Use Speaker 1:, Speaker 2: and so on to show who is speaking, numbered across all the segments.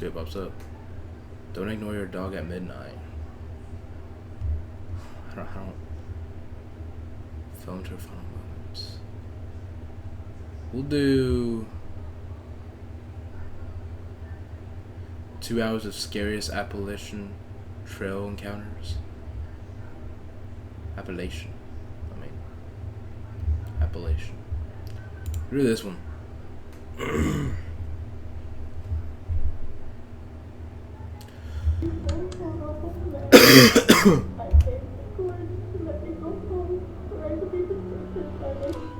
Speaker 1: see what pops up. Don't ignore your dog at midnight. I don't film to final moments. We'll do 2 hours of scariest Appalachian Trail encounters. Appalachian. Do this one.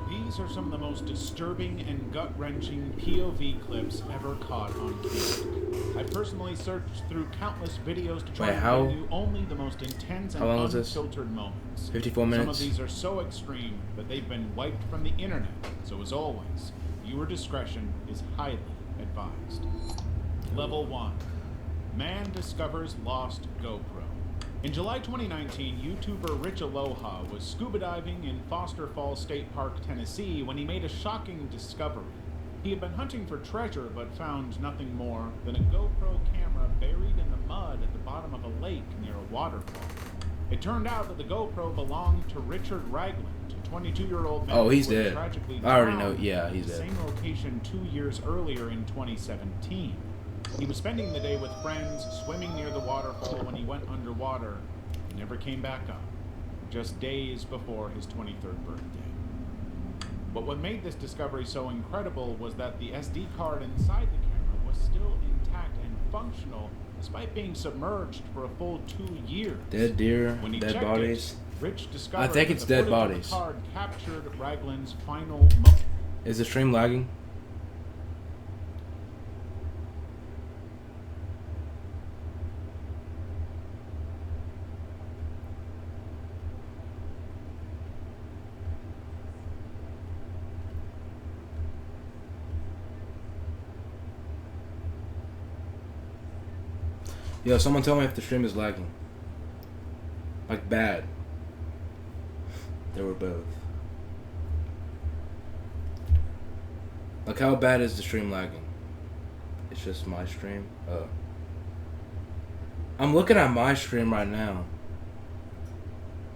Speaker 2: These are some of the most disturbing and gut-wrenching POV clips ever caught on camera. I personally searched through countless videos to try and bring you only the most intense and unfiltered moments.
Speaker 1: 54 minutes.
Speaker 2: Some of these are so extreme that they've been wiped from the internet. So as always, viewer discretion is highly advised. Level 1. Man discovers lost GoPro. In July 2019, YouTuber Rich Aloha was scuba diving in Foster Falls State Park, Tennessee, when he made a shocking discovery. He had been hunting for treasure, but found nothing more than a GoPro camera buried in the mud at the bottom of a lake near a waterfall. It turned out that the GoPro belonged to Richard Ragland, a 22-year-old man.
Speaker 1: Oh, he's
Speaker 2: who was
Speaker 1: dead.
Speaker 2: tragically
Speaker 1: I already know.
Speaker 2: drowned
Speaker 1: Yeah, he's
Speaker 2: at the
Speaker 1: dead.
Speaker 2: same location 2 years earlier in 2017. He was spending the day with friends, swimming near the waterfall when he went underwater. He never came back up, just days before his 23rd birthday. But what made this discovery so incredible was that the SD card inside the camera was still intact and functional, despite being submerged for a full 2 years.
Speaker 1: Dead deer,
Speaker 2: When he
Speaker 1: dead
Speaker 2: checked
Speaker 1: bodies.
Speaker 2: It, Rich discovered
Speaker 1: I think it's
Speaker 2: that the
Speaker 1: dead
Speaker 2: footage of
Speaker 1: bodies.
Speaker 2: the card captured Ragland's final moment.
Speaker 1: Is the stream lagging? Yo, someone tell me if the stream is lagging. Like bad. They were both. Like how bad is the stream lagging? It's just my stream. Oh. I'm looking at my stream right now.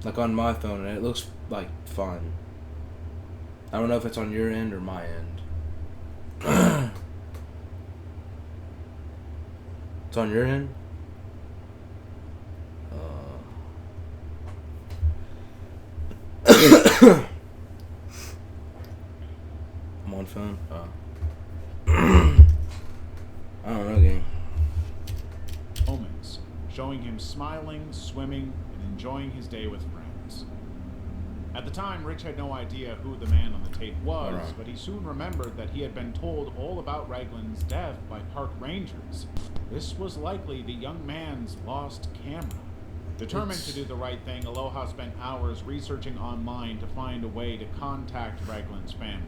Speaker 1: Like on my phone, and it looks like fine. I don't know if it's on your end or my end. It's on your end? I'm on phone. I don't know, gang.
Speaker 2: Moments, showing him smiling, swimming, and enjoying his day with friends. At the time, Rich had no idea who the man on the tape was, but he soon remembered that he had been told all about Ragland's death by park rangers. This was likely the young man's lost camera. Determined to do the right thing, Aloha spent hours researching online to find a way to contact Ragland's family.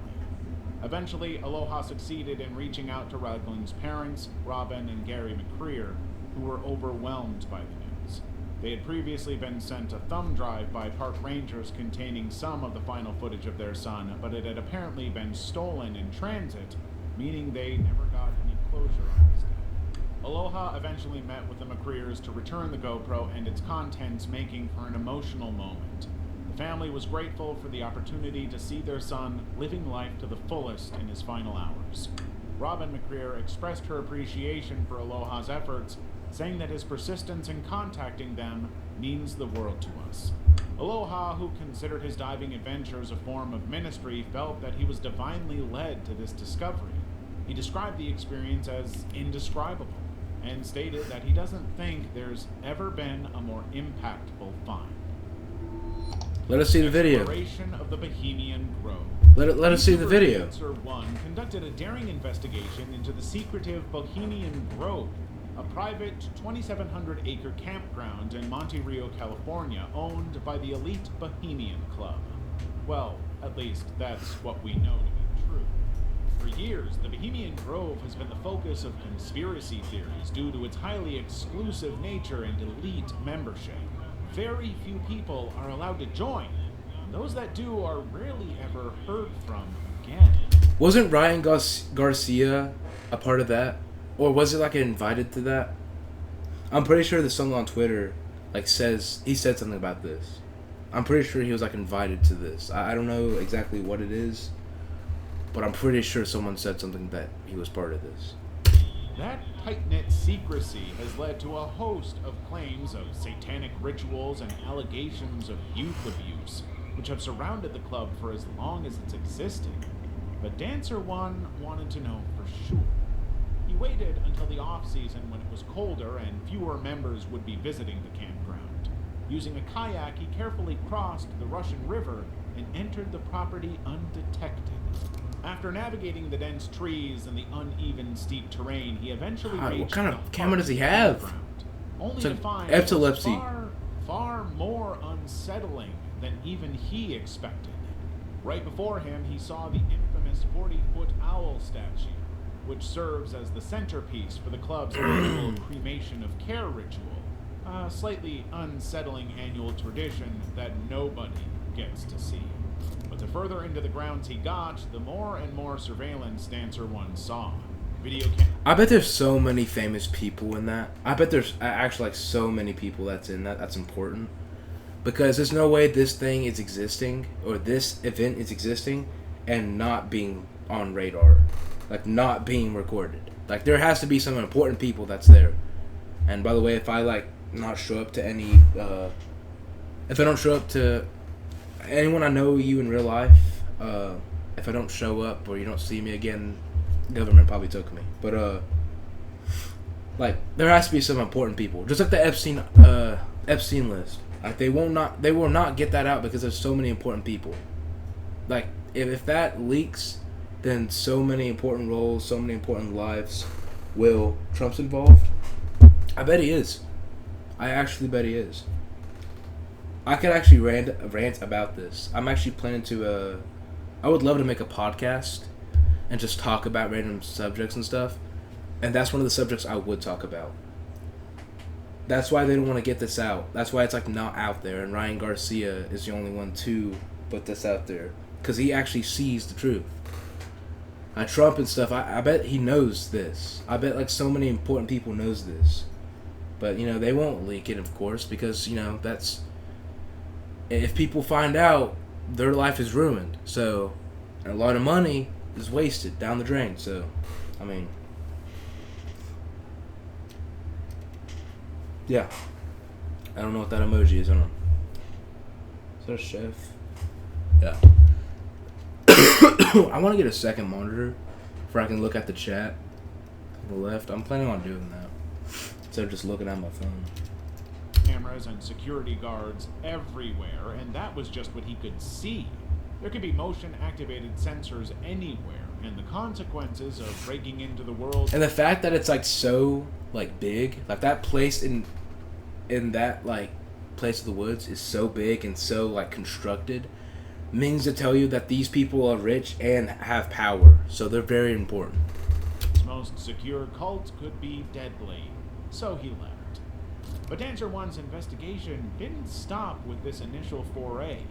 Speaker 2: Eventually, Aloha succeeded in reaching out to Ragland's parents, Robin and Gary McCreer, who were overwhelmed by the news. They had previously been sent a thumb drive by park rangers containing some of the final footage of their son, but it had apparently been stolen in transit, meaning they never got any closure on his death. Aloha eventually met with the McCreers to return the GoPro and its contents, making for an emotional moment. The family was grateful for the opportunity to see their son living life to the fullest in his final hours. Robin McCreer expressed her appreciation for Aloha's efforts, saying that his persistence in contacting them means the world to us. Aloha, who considered his diving adventures a form of ministry, felt that he was divinely led to this discovery. He described the experience as indescribable, and stated that he doesn't think there's ever been a more impactful find.
Speaker 1: Let us see the video.
Speaker 2: Exploration of the Bohemian Grove.
Speaker 1: Let us see the video.
Speaker 2: Answer 1 conducted a daring investigation into the secretive Bohemian Grove, a private 2,700-acre campground in Monte Rio, California, owned by the elite Bohemian Club. Well, at least that's what we know to be true. For years, the Bohemian Grove has been the focus of conspiracy theories due to its highly exclusive nature and elite membership. Very few people are allowed to join, and those that do are rarely ever heard from again.
Speaker 1: Wasn't Ryan Garcia a part of that? or was it like invited to that? I'm pretty sure there's someone on Twitter like says he said something about this. I'm pretty sure he was like invited to this. I don't know exactly what it is, but I'm pretty sure someone said something that he was part of this.
Speaker 2: That tight-knit secrecy has led to a host of claims of satanic rituals and allegations of youth abuse, which have surrounded the club for as long as it's existed. But Dancer One wanted to know for sure. He waited until the off-season when it was colder and fewer members would be visiting the campground. Using a kayak, he carefully crossed the Russian River and entered the property undetected. After navigating the dense trees and the uneven, steep terrain, he eventually reached
Speaker 1: what kind
Speaker 2: the
Speaker 1: of camera does he
Speaker 2: heart
Speaker 1: have?
Speaker 2: of the ground, only
Speaker 1: It's
Speaker 2: to
Speaker 1: like
Speaker 2: find
Speaker 1: epilepsy.
Speaker 2: it was far more unsettling than even he expected. Right before him, he saw the infamous 40-foot owl statue, which serves as the centerpiece for the club's annual cremation of care ritual, a slightly unsettling annual tradition that nobody gets to see. But the further into the grounds he got, the more and more surveillance Dancer One saw.
Speaker 1: I bet there's so many famous people in that. I bet there's actually like so many people that's in that. That's important. Because there's no way this thing is existing, or this event is existing, and not being on radar. Like, not being recorded. Like, there has to be some important people that's there. And by the way, if I, like, not show up to any, if I don't show up to anyone I know you in real life, if I don't show up or you don't see me again, government probably took me. But, like, there has to be some important people. Just like the Epstein list. Like, they will not get that out because there's so many important people. Like, if that leaks, then so many important roles, so many important lives will. Trump's involved? I bet he is. I actually bet he is. I could actually rant about this. I'm actually planning to, I would love to make a podcast and just talk about random subjects and stuff. And that's one of the subjects I would talk about. That's why they don't want to get this out. That's why it's like not out there. And Ryan Garcia is the only one to put this out there. Because he actually sees the truth. Trump and stuff, I bet he knows this. I bet like so many important people knows this. But, you know, they won't leak it, of course. Because, you know, that's... If people find out, their life is ruined. So, a lot of money is wasted down the drain. So, I mean... Yeah. I don't know what that emoji is. I don't know. Is that a chef? Yeah. I want to get a second monitor where I can look at the chat on the left. I'm planning on doing that instead of just looking at my phone.
Speaker 2: Cameras and security guards everywhere, and that was just what he could see. There could be motion-activated sensors anywhere, and the consequences of breaking into the world...
Speaker 1: And the fact that it's, like, so, like, big, like, that place in that, like, place of the woods is so big and so, like, constructed, means to tell you that these people are rich and have power, so they're very important.
Speaker 2: His most secure cult could be deadly, so he left. But Dancer One's investigation didn't stop with this initial foray.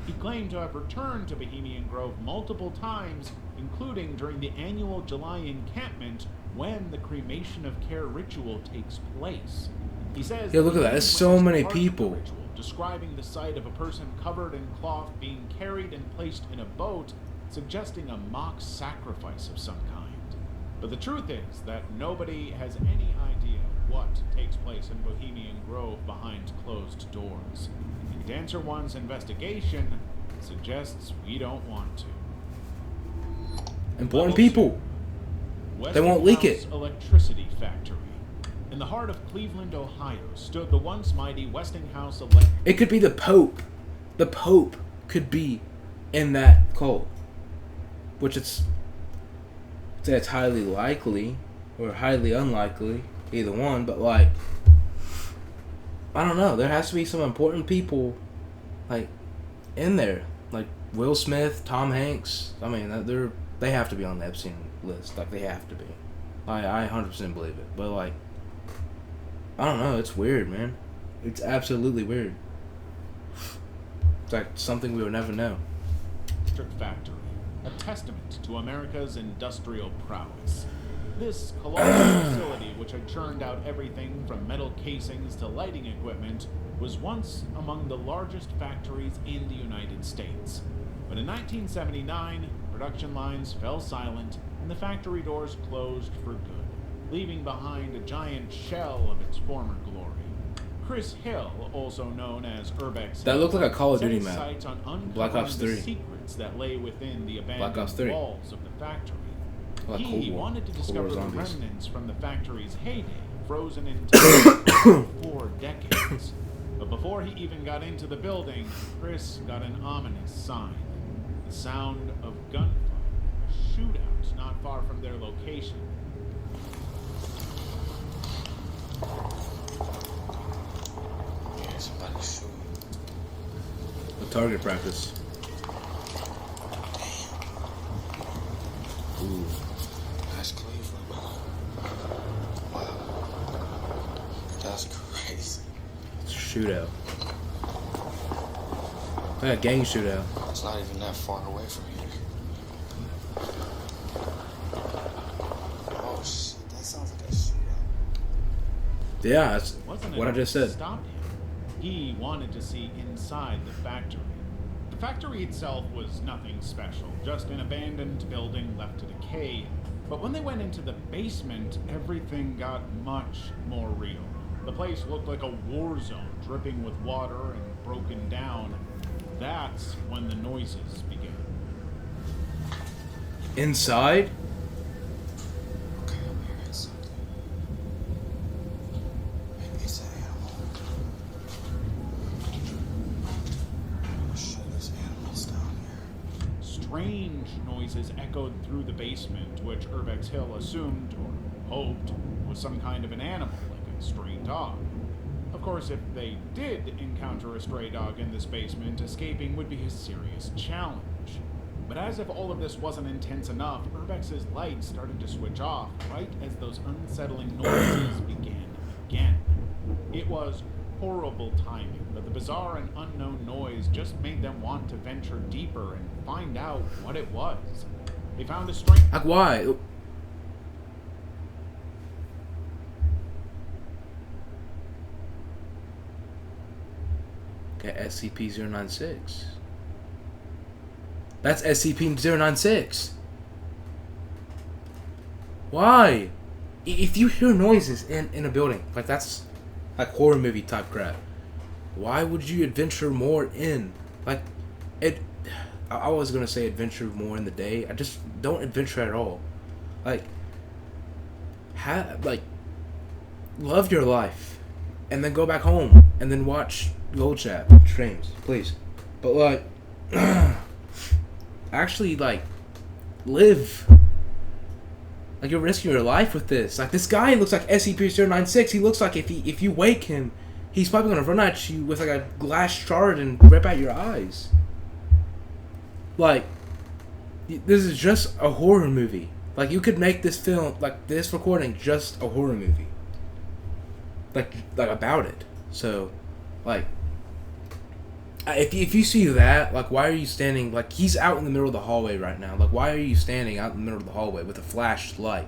Speaker 2: He claimed to have returned to Bohemian Grove multiple times, including during the annual July encampment when the cremation of care ritual takes place. He says,
Speaker 1: yeah, look at that. There's so many people.
Speaker 2: Ritual, describing the sight of a person covered in cloth being carried and placed in a boat, suggesting a mock sacrifice of some kind. But the truth is that nobody has any idea what takes place in Bohemian Grove behind closed doors. And Dancer One's investigation suggests we don't want to.
Speaker 1: Important people. They won't leak it.
Speaker 2: Electricity Factory. In the heart of Cleveland, Ohio, stood the once mighty Westinghouse
Speaker 1: It could be the Pope. The Pope could be in that cult. Which it's highly likely or highly unlikely, either one, but like, I don't know, there has to be some important people like in there. Like Will Smith, Tom Hanks. I mean, they have to be on the Epstein list. Like, they have to be. I 100% believe it. But like, I don't know, it's weird, man. It's absolutely weird. It's like something we would never know.
Speaker 2: Factory, a testament to America's industrial prowess. This colossal facility, which had churned out everything from metal casings to lighting equipment, was once among the largest factories in the United States. But in 1979, production lines fell silent and the factory doors closed for good, leaving behind a giant shell of its former glory. Chris Hill, also known as Urbex,
Speaker 1: That looked like a Call of Duty map.
Speaker 2: sights on
Speaker 1: Black Ops
Speaker 2: uncovering
Speaker 1: 3.
Speaker 2: the secrets that lay within the
Speaker 1: Black Ops
Speaker 2: abandoned
Speaker 1: 3.
Speaker 2: walls of the factory.
Speaker 1: Like
Speaker 2: He
Speaker 1: Cold War.
Speaker 2: wanted to
Speaker 1: Cold
Speaker 2: discover
Speaker 1: War
Speaker 2: the
Speaker 1: zombies.
Speaker 2: remnants from the factory's heyday, frozen in time for 4 decades. But before he even got into the building, Chris got an ominous sign. The sound of gunfire, a shootout not far from their location.
Speaker 3: Yeah, somebody's shooting.
Speaker 1: A target practice. Ooh.
Speaker 3: That's Cleveland. Wow. That's crazy.
Speaker 1: It's a shootout. Like a gang shootout.
Speaker 3: It's not even that far away from here. Oh shit, that sounds like a shootout.
Speaker 1: Yeah, that's
Speaker 2: Wasn't
Speaker 1: what I
Speaker 2: enough
Speaker 1: just
Speaker 2: to
Speaker 1: said.
Speaker 2: stop him. He wanted to see inside the factory. The factory itself was nothing special, just an abandoned building left to decay. But when they went into the basement, everything got much more real. The place looked like a war zone, dripping with water and broken down. That's when the noises began.
Speaker 1: Inside?
Speaker 3: Okay, I'm hearing something. Maybe it's an animal. Oh shit, there's animals down here.
Speaker 2: Strange noises echoed through the basement, which Urbex Hill assumed or hoped was some kind of an animal, like a stray dog. Of course, if they did encounter a stray dog in this basement, escaping would be a serious challenge. But as if all of this wasn't intense enough, Urbex's lights started to switch off right as those unsettling noises began again. It was horrible timing, but the bizarre and unknown noise just made them want to venture deeper and find out what it was. They found a strange...
Speaker 1: Like, why? Okay, SCP-096. That's SCP-096. Why? If you hear noises in a building, like that's like horror movie type crap, why would you adventure more in? Like, I was gonna say adventure more in the day. I just don't adventure at all. Like, love your life, and then go back home, and then watch Gold Chat streams, please. But like, actually, like, live. Like, you're risking your life with this. Like, this guy looks like SCP-096. He looks like if you wake him, he's probably gonna run at you with like a glass shard and rip out your eyes. Like, this is just a horror movie. Like, you could make this film, like this recording, just a horror movie. Like about it. So, like, if you see that, like, why are you standing? Like, he's out in the middle of the hallway right now. Like, why are you standing out in the middle of the hallway with a flashlight,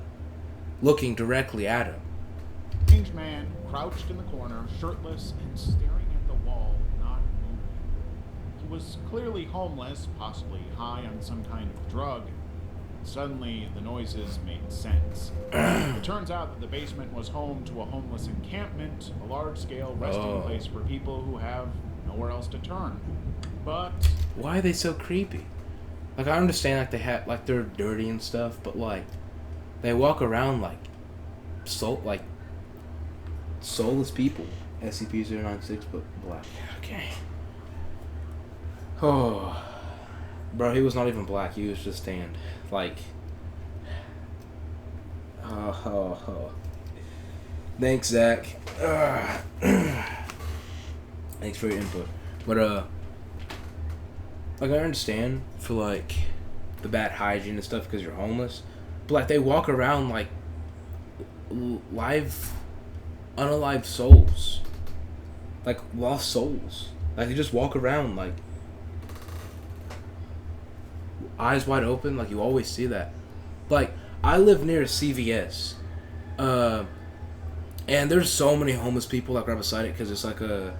Speaker 1: looking directly at him?
Speaker 2: Strange man crouched in the corner, shirtless and staring at the wall, not moving. He was clearly homeless, possibly high on some kind of drug. Suddenly, the noises made sense. It turns out that the basement was home to a homeless encampment, a large-scale resting place for people who have nowhere else to turn. But
Speaker 1: why are they so creepy? Like, I understand, like, they have, like, they're dirty and stuff, but like, they walk around like soulless people. SCP-096, but black. Okay. Oh, bro, he was not even black. He was just tanned. Like, thanks, Zach. Thanks for your input. But like, I understand for like the bad hygiene and stuff because you're homeless, but like, they walk around like unalive souls, like lost souls. Like, they just walk around like eyes wide open. Like, you always see that. Like, I live near a CVS, and there's so many homeless people like right beside it because it's like a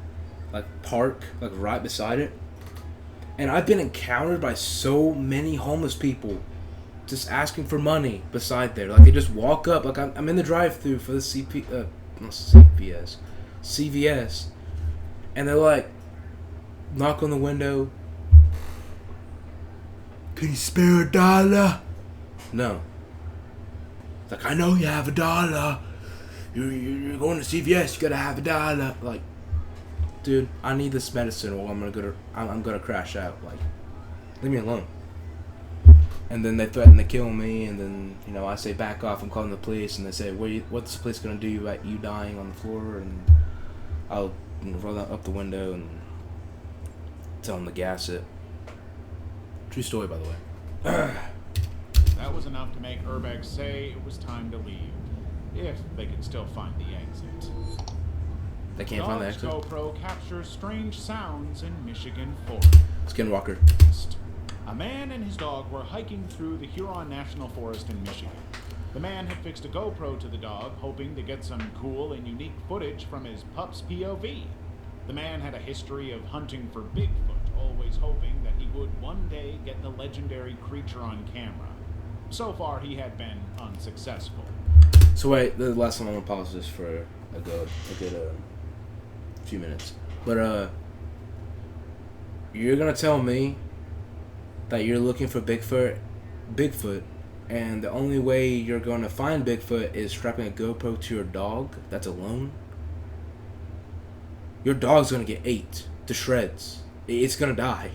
Speaker 1: park like right beside it. And I've been encountered by so many homeless people just asking for money beside there. Like they just walk up. Like I'm in the drive-thru for the not CVS, and they're like, knock on the window. Can you spare a dollar? No. It's like, I know you have a dollar. You're going to CVS. You gotta have a dollar. Like, dude, I need this medicine, or I'm gonna crash out. Like, leave me alone. And then they threaten to kill me, and then I say back off. I'm calling the police, and they say, what's the police gonna do about you dying on the floor? And I'll roll up the window and tell them to gas it. True story, by the way.
Speaker 2: That was enough to make Iceberg say it was time to leave, if they could still find the exit.
Speaker 1: They can't find the exit?
Speaker 2: GoPro captures strange sounds in Michigan forest.
Speaker 1: Skinwalker.
Speaker 2: A man and his dog were hiking through the Huron National Forest in Michigan. The man had fixed a GoPro to the dog, hoping to get some cool and unique footage from his pup's POV. The man had a history of hunting for Bigfoot, always hoping that he would one day get the legendary creature on camera. So far, he had been unsuccessful.
Speaker 1: So wait, the last time I'm gonna pause this for a good few minutes. But you're gonna tell me that you're looking for Bigfoot, and the only way you're gonna find Bigfoot is strapping a GoPro to your dog that's alone? Your dog's gonna get ate to shreds. It's gonna die.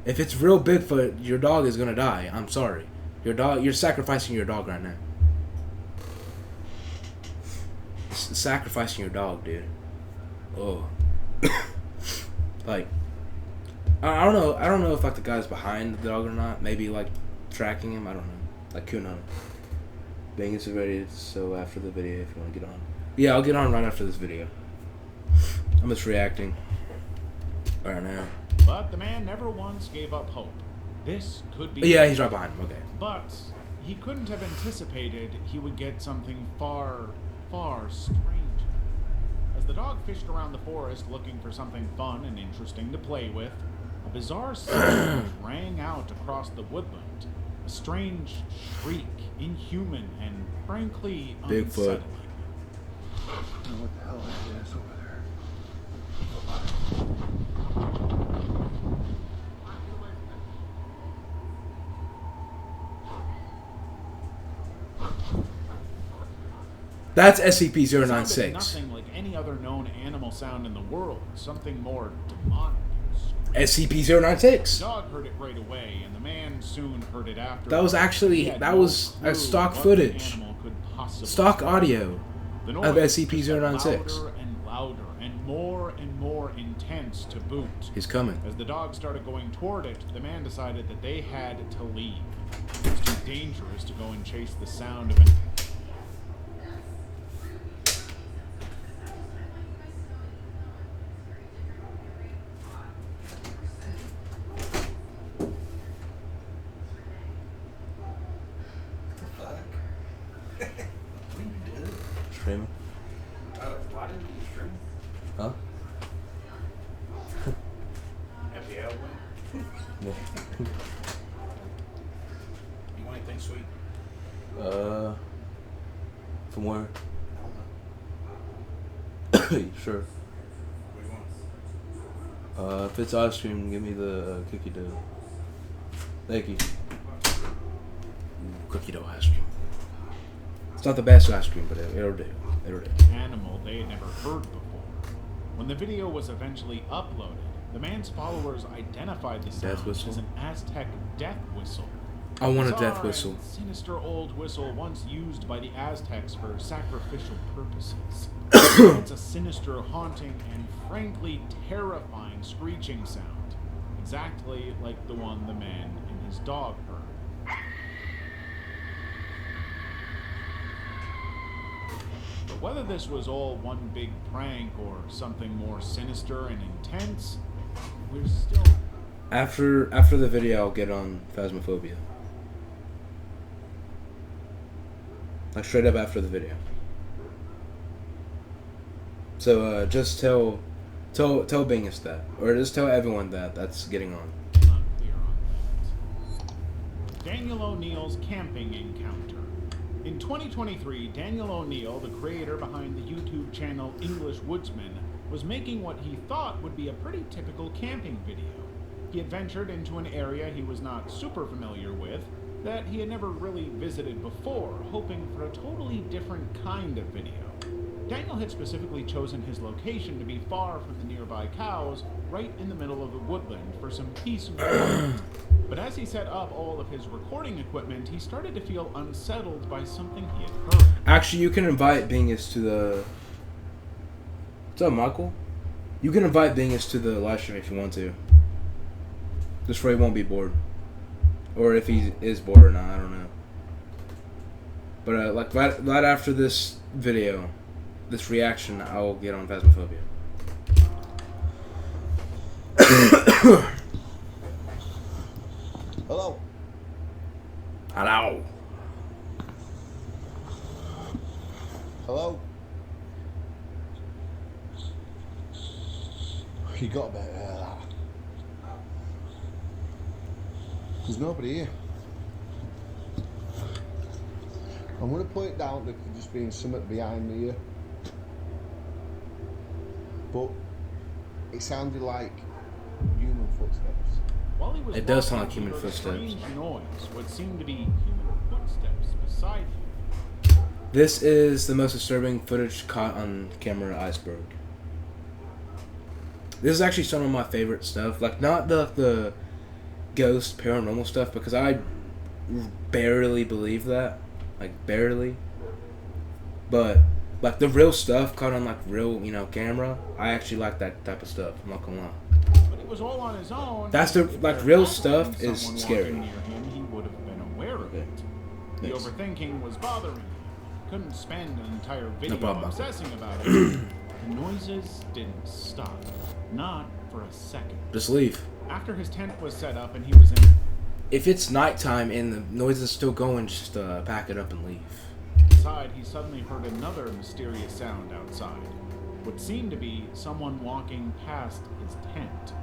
Speaker 1: If it's real Bigfoot, your dog is gonna die. I'm sorry. You're sacrificing your dog right now. Sacrificing your dog, dude. Oh. Like, I don't know if like the guy's behind the dog or not. Maybe like tracking him. I don't know. Like coon hunting. Being is ready. So after the video, if you want to get on. Yeah, I'll get on right after this video. I'm just reacting right now.
Speaker 2: But the man never once gave up hope. This could be...
Speaker 1: Yeah, he's right behind him. Okay.
Speaker 2: But he couldn't have anticipated he would get something far, far stranger. As the dog fished around the forest looking for something fun and interesting to play with, a bizarre sound rang out across the woodland. A strange shriek, inhuman and frankly
Speaker 1: Bigfoot.
Speaker 2: unsettling.
Speaker 3: What the hell is over there?
Speaker 1: That's
Speaker 2: It sounded
Speaker 1: SCP-096.
Speaker 2: nothing like any other known animal sound in the world. Something more demonic. The
Speaker 1: SCP-096.
Speaker 2: dog heard it right away, and the man soon heard it after.
Speaker 1: That was actually,
Speaker 2: He had
Speaker 1: that
Speaker 2: no
Speaker 1: was
Speaker 2: clue
Speaker 1: stock
Speaker 2: what
Speaker 1: footage.
Speaker 2: the animal could possibly
Speaker 1: Stock
Speaker 2: be.
Speaker 1: audio
Speaker 2: The
Speaker 1: of
Speaker 2: noise just
Speaker 1: SCP-096.
Speaker 2: got louder and more intense to boot.
Speaker 1: He's coming.
Speaker 2: As the dog started going toward it, the man decided that they had to leave. It was too dangerous to go and chase the sound of an...
Speaker 1: Streaming.
Speaker 3: Why didn't you stream?
Speaker 1: Huh?
Speaker 3: FPL win?
Speaker 1: Yeah.
Speaker 3: You want anything sweet?
Speaker 1: From where? Sure.
Speaker 3: What do you want?
Speaker 1: If it's ice cream, give me the cookie dough. Thank you. Ooh, cookie dough ice cream. It's not the best ice cream, but it'll do. It'll do.
Speaker 2: animal they had never heard before. When the video was eventually uploaded, the man's followers identified the sound
Speaker 1: whistle?
Speaker 2: as an Aztec death whistle.
Speaker 1: I want a
Speaker 2: Bizarre
Speaker 1: death whistle.
Speaker 2: and sinister old whistle once used by the Aztecs for sacrificial purposes. It's a sinister, haunting, and frankly terrifying screeching sound, exactly like the one the man and his dog heard. But whether this was all one big prank or something more sinister and intense, we're still...
Speaker 1: After the video, I'll get on Phasmophobia. like straight up after the video. So just tell Bingus that, or just tell everyone that that's getting on.
Speaker 2: Not clear on that. Daniel O'Neill's camping encounter. In 2023, Daniel O'Neill, the creator behind the YouTube channel English Woodsman, was making what he thought would be a pretty typical camping video. He had ventured into an area he was not super familiar with, that he had never really visited before, hoping for a totally different kind of video. Daniel had specifically chosen his location to be far from the nearby cows, right in the middle of the woodland for some peace and quiet. But as he set up all of his recording equipment, he started to feel unsettled by something he had heard.
Speaker 1: Actually, you can invite Bingus to the... What's up, Michael? You can invite Bingus to the live stream if you want to. This way he won't be bored. Or if he is bored or not, I don't know. But like right after this video, this reaction, I will get on Phasmophobia.
Speaker 3: Hello.
Speaker 1: Hello.
Speaker 3: Hello. You got a bit of that. There's nobody here. I'm going to put it down to just being something behind me here. But it sounded like human footsteps.
Speaker 2: While he was
Speaker 1: It does sound
Speaker 2: walking,
Speaker 1: like human
Speaker 2: he heard a
Speaker 1: footsteps.
Speaker 2: strange noise, what seemed to be human footsteps beside him.
Speaker 1: This is the most disturbing footage caught on camera, Iceberg. This is actually some of my favorite stuff. Like, not the ghost, paranormal stuff, because I barely believe that. Like, barely. But, like, the real stuff caught on, like, real, camera, I actually like that type of stuff. I'm not gonna lie.
Speaker 2: But it was all on his own.
Speaker 1: That's the,
Speaker 2: If
Speaker 1: like,
Speaker 2: there
Speaker 1: real
Speaker 2: had
Speaker 1: stuff
Speaker 2: been
Speaker 1: is
Speaker 2: someone
Speaker 1: scary.
Speaker 2: walking near him, he would have been aware of it. The
Speaker 1: Yes.
Speaker 2: overthinking was bothering him. Couldn't spend an entire video
Speaker 1: problem.
Speaker 2: obsessing about it. The noises didn't stop. Not for a second.
Speaker 1: Just leave.
Speaker 2: After his tent was set up and he was in...
Speaker 1: If it's nighttime and the noise is still going, just pack it up and leave.
Speaker 2: Inside, he suddenly heard another mysterious sound outside. What seemed to be someone walking past his tent.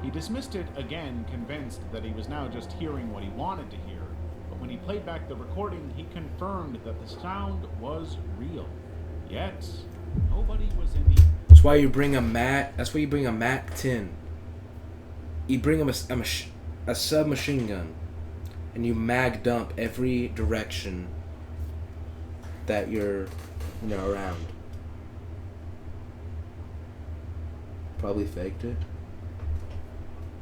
Speaker 2: He dismissed it again, convinced that he was now just hearing what he wanted to hear. But when he played back the recording, he confirmed that the sound was real. Yet, nobody was in the...
Speaker 1: That's why you bring a Mac. That's why you bring a Mac 10. You bring a submachine gun, and you mag dump every direction that you're, around. Probably faked it.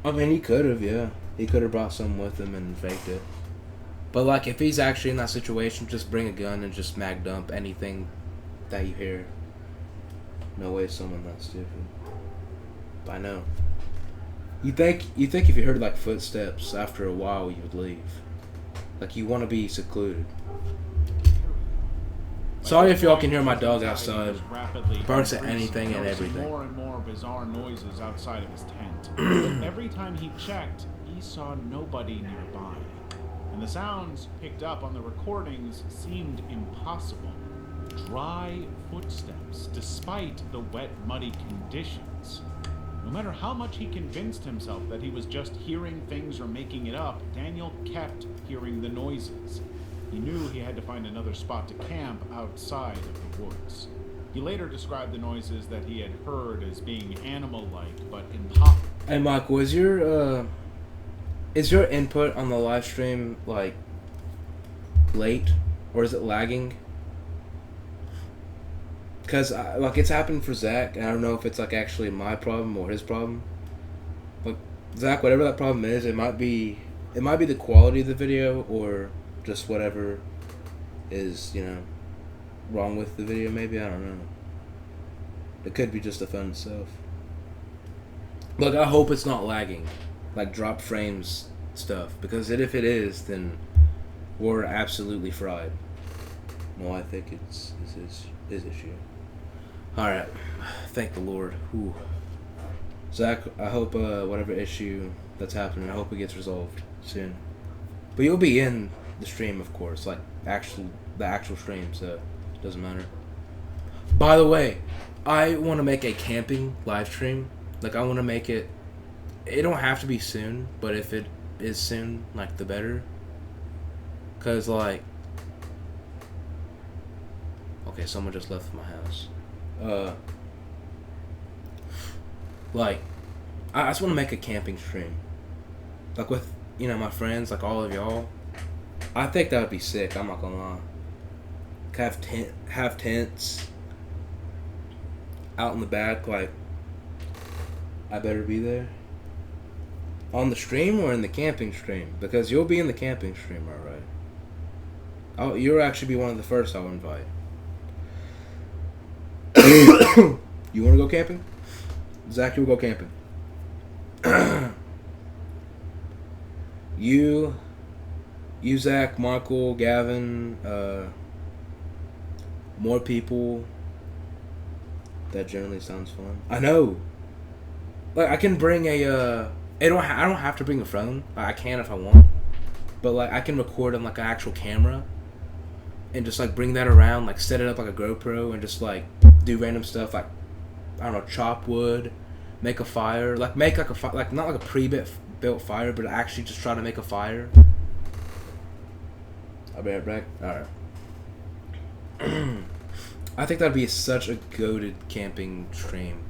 Speaker 1: I mean, he could have, yeah. He could have brought some with him and faked it. But like, if he's actually in that situation, just bring a gun and just mag dump anything that you hear. No way someone that stupid. But I know. You think if you heard like footsteps after a while you would leave. Like, you want to be secluded. Sorry if y'all can hear my dog outside. He barks at anything and everything.
Speaker 2: More and more bizarre noises outside of his tent. But every time he checked, he saw nobody nearby. And the sounds picked up on the recordings seemed impossible. Dry footsteps, despite the wet, muddy conditions. No matter how much he convinced himself that he was just hearing things or making it up, Daniel kept hearing the noises. He knew he had to find another spot to camp outside of the woods. He later described the noises that he had heard as being animal-like, but impossible.
Speaker 1: Hey, Michael, is your input on the live stream, like, late? Or is it lagging? Because, like, it's happened for Zach, and I don't know if it's, like, actually my problem or his problem. But, Zach, whatever that problem is, it might be the quality of the video, or just whatever is, wrong with the video, maybe, I don't know. It could be just the phone itself. Look, I hope it's not lagging. Like, drop frames stuff. Because if it is, then we're absolutely fried. No, I think it's his issue. Alright. Thank the Lord. Whew. Zach, I hope whatever issue that's happening, I hope it gets resolved soon. But you'll be in the stream, of course, like the actual stream. So it doesn't matter. By the way, I want to make a camping live stream. Like I want to make it. It don't have to be soon, but if it is soon, like the better. Cause like, okay, someone just left my house. Like, I just want to make a camping stream, like with my friends, like all of y'all. I think that would be sick. I'm not gonna lie. Have tents out in the back. Like, I better be there on the stream or in the camping stream, because you'll be in the camping stream, all right? Oh, you'll actually be one of the first I'll invite. You want to go camping? Zach, you'll go camping. you, Zach, Michael, Gavin, more people. That generally sounds fun. I know. Like I can bring a. I don't have to bring a phone. I can if I want. But like I can record on like an actual camera. And just like bring that around, like set it up like a GoPro, and just like do random stuff, like I don't know, chop wood, make a fire, like make like a like not like a pre-built fire, but actually just try to make a fire. I'll be right back. All right. I think that'd be such a goated camping stream.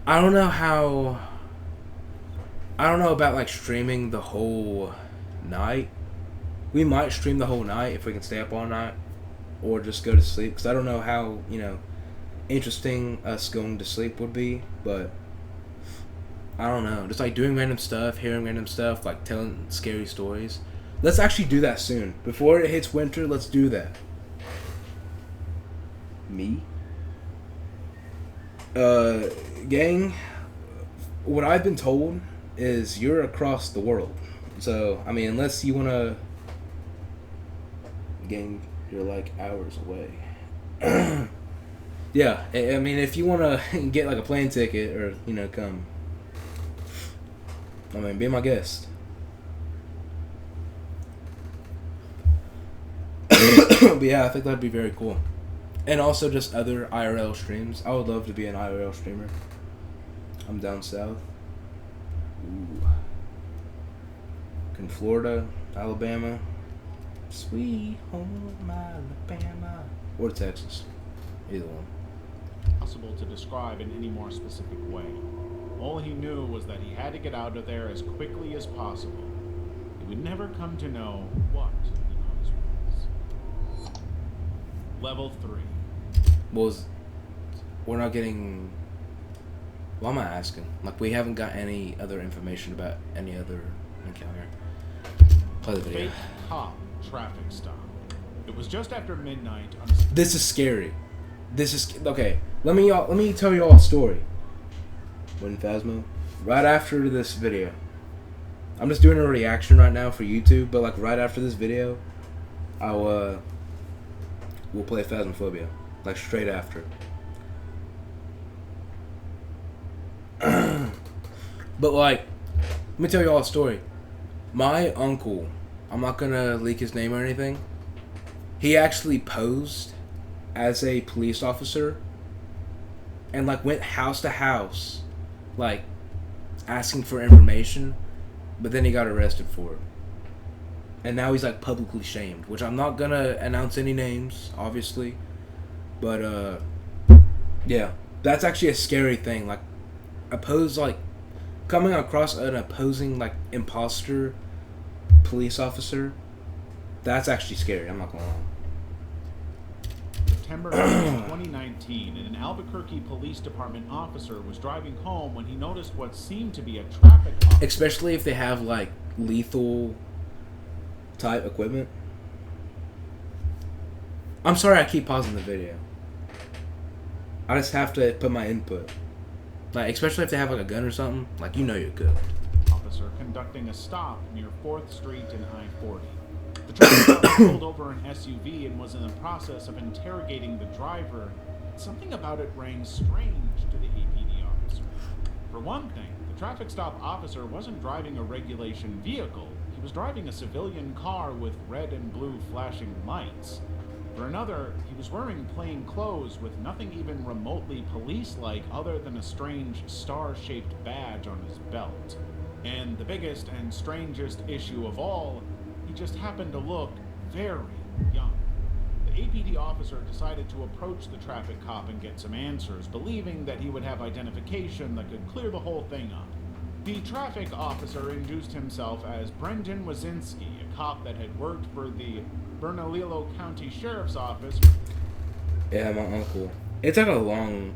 Speaker 1: I don't know about like streaming the whole night. We might stream the whole night if we can stay up all night, or just go to sleep. Because I don't know how, interesting us going to sleep would be. But, I don't know. Just like doing random stuff, hearing random stuff, like telling scary stories. Let's actually do that soon. Before it hits winter, let's do that. Me? Gang, what I've been told is you're across the world. So, I mean, unless you want to... Gang, you're like hours away. Yeah, I mean, if you want to get like a plane ticket or, come. I mean, be my guest. But yeah, I think that'd be very cool. And also just other IRL streams. I would love to be an IRL streamer. I'm down south. Ooh. In Florida, Alabama. Sweet home Alabama. Or Texas. Either one.
Speaker 2: Possible to describe in any more specific way. All he knew was that he had to get out of there as quickly as possible. He would never come to know what the noise was. Level 3.
Speaker 1: We're not getting... Why am I asking? Like, we haven't got any other information about any other encounter. Play the video.
Speaker 2: Fake cop traffic stop. It was just after midnight on
Speaker 1: This is scary. This is... Okay, let me tell you all a story. When Phasmo? Right after this video. I'm just doing a reaction right now for YouTube, but like right after this video, we'll play Phasmophobia. Like straight after. But like, let me tell you all a story. My uncle, I'm not gonna leak his name or anything. He actually posed as a police officer and like went house to house, like asking for information, but then he got arrested for it. And now he's like publicly shamed, which I'm not gonna announce any names, obviously. But yeah, that's actually a scary thing. Like coming across an opposing like imposter police officer, that's actually scary. I'm not gonna lie.
Speaker 2: September 2019, and an Albuquerque Police Department officer was driving home when he noticed what seemed to be a traffic officer.
Speaker 1: Especially if they have like lethal type equipment. I'm sorry I keep pausing the video. I just have to put my input. Like, especially if they have like a gun or something, like you're good.
Speaker 2: Officer conducting a stop near 4th Street and I-40. The traffic officer pulled over an SUV and was in the process of interrogating the driver. Something about it rang strange to the APD officer. For one thing, the traffic stop officer wasn't driving a regulation vehicle. He he was driving a civilian car with red and blue flashing lights. For another, he was wearing plain clothes with nothing even remotely police-like other than a strange star-shaped badge on his belt. And the biggest and strangest issue of all, he just happened to look very young. The APD officer decided to approach the traffic cop and get some answers, believing that he would have identification that could clear the whole thing up. The traffic officer introduced himself as Brendan Wazinski, a cop that had worked for the Bernalillo County Sheriff's Office.
Speaker 1: Yeah, my uncle. It's like a long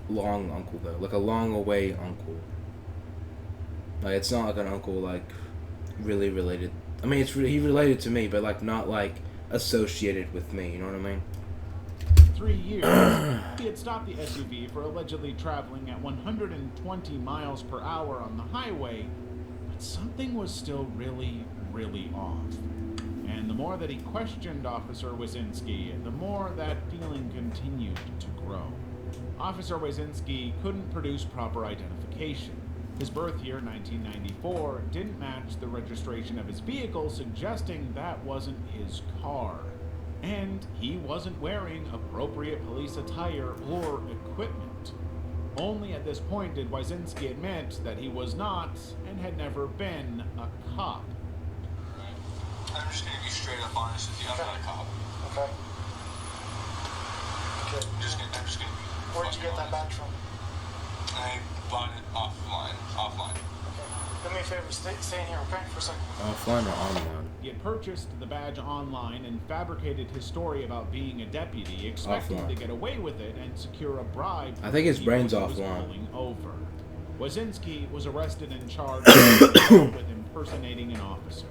Speaker 1: uncle though, like a long away uncle. Like it's not like an uncle like really related. I mean, he related to me, but like not like associated with me. You know what I mean?
Speaker 2: 3 years, he had stopped the SUV for allegedly traveling at 120 miles per hour on the highway, but something was still really, really off. And the more that he questioned Officer Wazinski, the more that feeling continued to grow. Officer Wazinski couldn't produce proper identification. His birth year, 1994, didn't match the registration of his vehicle, suggesting that wasn't his car. And he wasn't wearing appropriate police attire or equipment. Only at this point did Wazinski admit that he was not, and had never been, a cop.
Speaker 3: I'm just gonna be straight up honest with you. I'm not a cop.
Speaker 4: Okay. Good.
Speaker 3: I'm just gonna be.
Speaker 4: Where'd you get that badge from?
Speaker 3: I bought it offline.
Speaker 4: Okay. Do me a favor, stay in here, okay, for a second.
Speaker 1: Offline or online?
Speaker 2: He had purchased the badge online and fabricated his story about being a deputy, expecting
Speaker 1: Offline.
Speaker 2: to get away with it and secure a bribe.
Speaker 1: I think his brain's
Speaker 2: he was
Speaker 1: offline.
Speaker 2: pulling over. Wazinski was arrested and charged with impersonating an officer.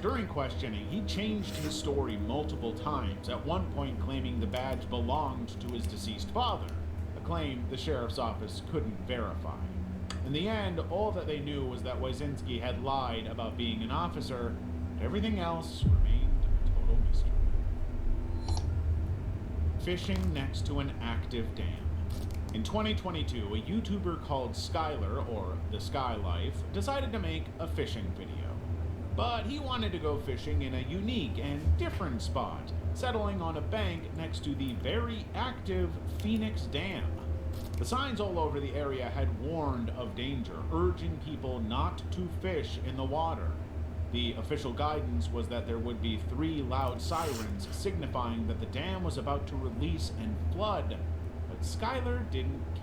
Speaker 2: During questioning, he changed his story multiple times, at one point claiming the badge belonged to his deceased father, a claim the sheriff's office couldn't verify. In the end, all that they knew was that Wazinski had lied about being an officer, and everything else remained a total mystery. Fishing next to an active dam. In 2022, a YouTuber called Skylar, or The Sky Life, decided to make a fishing video. But he wanted to go fishing in a unique and different spot, settling on a bank next to the very active Phoenix Dam. The signs all over the area had warned of danger, urging people not to fish in the water. The official guidance was that there would be 3 loud sirens signifying that the dam was about to release and flood, but Skylar didn't care.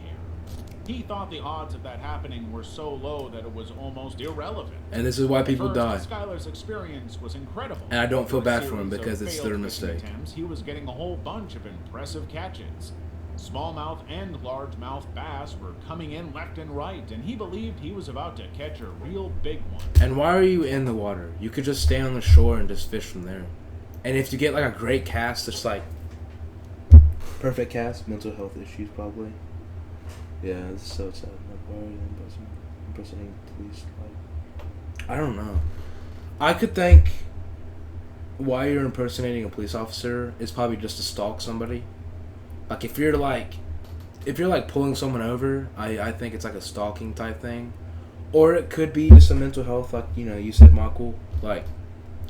Speaker 2: He thought the odds of that happening were so low that it was almost irrelevant.
Speaker 1: And this is why people die.
Speaker 2: Skylar's experience was incredible.
Speaker 1: And I don't feel
Speaker 2: After a
Speaker 1: bad for him
Speaker 2: series
Speaker 1: because
Speaker 2: of
Speaker 1: it's
Speaker 2: failed
Speaker 1: their
Speaker 2: fishing
Speaker 1: mistake.
Speaker 2: attempts, he was getting a whole bunch of impressive catches. Smallmouth and largemouth bass were coming in left and right, and he believed he was about to catch a real big one.
Speaker 1: And why are you in the water? You could just stay on the shore and just fish from there. And if you get like a great cast, it's like perfect cast, mental health issues probably. Yeah, it's so sad. Like, why are you impersonating police? Like, I don't know. I could think why you're impersonating a police officer is probably just to stalk somebody. Like if you're like pulling someone over, I think it's like a stalking type thing. Or it could be just a mental health, like, you know, you said, Michael. Like,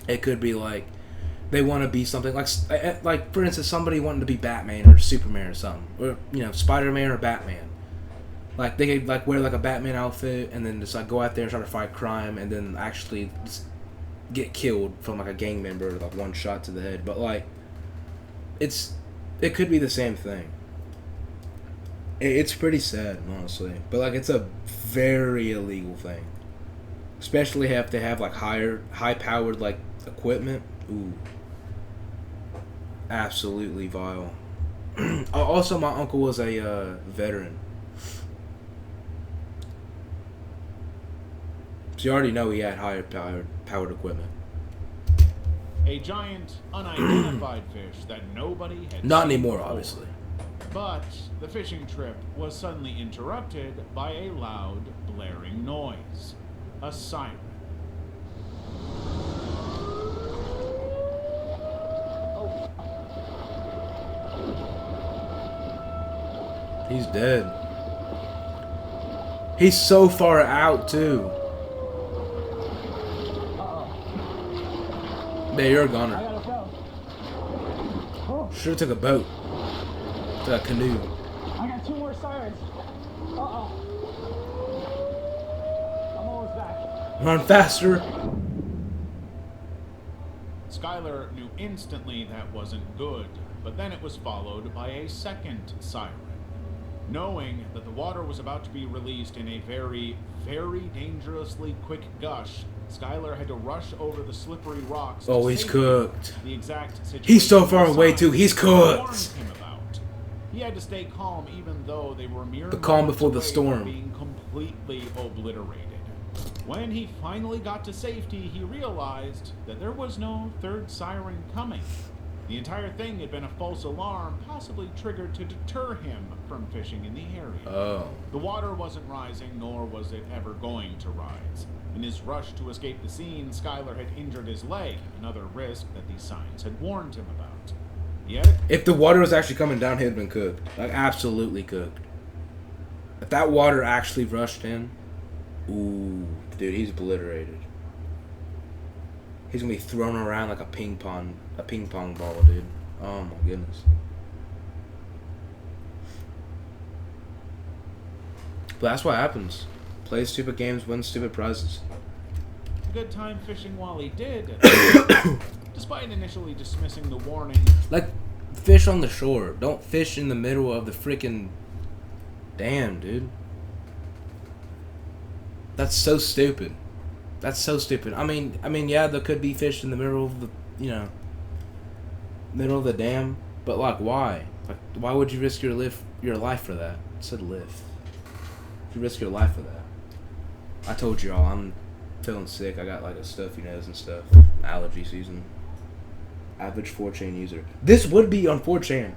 Speaker 1: it could be like they want to be something like for instance, somebody wanting to be Batman or Superman or something, or, you know, Spider-Man or Batman. Like they could like wear like a Batman outfit and then just like go out there and try to fight crime and then actually just get killed from like a gang member, like one shot to the head. But like, it could be the same thing. It's pretty sad, honestly. But like, it's a very illegal thing, especially if they have like high powered like equipment. Ooh, absolutely vile. Also, my uncle was a veteran, so you already know he had higher powered equipment.
Speaker 2: A giant, unidentified fish that nobody had
Speaker 1: Not
Speaker 2: seen
Speaker 1: anymore,
Speaker 2: before.
Speaker 1: obviously.
Speaker 2: But the fishing trip was suddenly interrupted by a loud, blaring noise. A siren.
Speaker 1: He's dead. He's so far out too. Yeah, you're a
Speaker 4: I
Speaker 1: goner.
Speaker 4: gotta go. Oh,
Speaker 1: Should've took a boat. Took a canoe.
Speaker 4: I got 2 more sirens. Uh-oh. I'm almost back.
Speaker 1: Run faster.
Speaker 2: Skylar knew instantly that wasn't good, but then it was followed by a second siren. Knowing that the water was about to be released in a very, very dangerously quick gush, Skylar had to rush over the slippery rocks.
Speaker 1: Oh,
Speaker 2: to
Speaker 1: he's
Speaker 2: safety.
Speaker 1: cooked.
Speaker 2: The exact situation
Speaker 1: He's so far
Speaker 2: the
Speaker 1: away,
Speaker 2: signs
Speaker 1: too. He's
Speaker 2: warned
Speaker 1: cooked.
Speaker 2: him about. He had to stay calm even though they were mere
Speaker 1: The calm
Speaker 2: moments
Speaker 1: before the
Speaker 2: away
Speaker 1: storm.
Speaker 2: from being completely obliterated. When he finally got to safety, he realized that there was no third siren coming. The entire thing had been a false alarm, possibly triggered to deter him from fishing in the area.
Speaker 1: Oh.
Speaker 2: The water wasn't rising, nor was it ever going to rise. In his rush to escape the scene, Skylar had injured his leg, another risk that these signs had warned him about. Yet,
Speaker 1: If the water was actually coming down, he'd been cooked. Like, absolutely cooked. If that water actually rushed in, ooh, dude, he's obliterated. He's gonna be thrown around like a ping pong ball, dude. Oh my goodness. But that's what happens. Play stupid games, win stupid prizes.
Speaker 2: a good time fishing while he did, despite initially dismissing the warning.
Speaker 1: Like, fish on the shore. Don't fish in the middle of the freaking... Damn, dude. That's so stupid. That's so stupid. I mean, yeah, there could be fish in the middle of the, middle of the dam. But, like, why? Like, why would you risk your life for that? I said live. You risk your life for that. I told y'all, I'm feeling sick. I got, like, a stuffy nose and stuff. Allergy season. Average 4chan user. This would be on 4chan.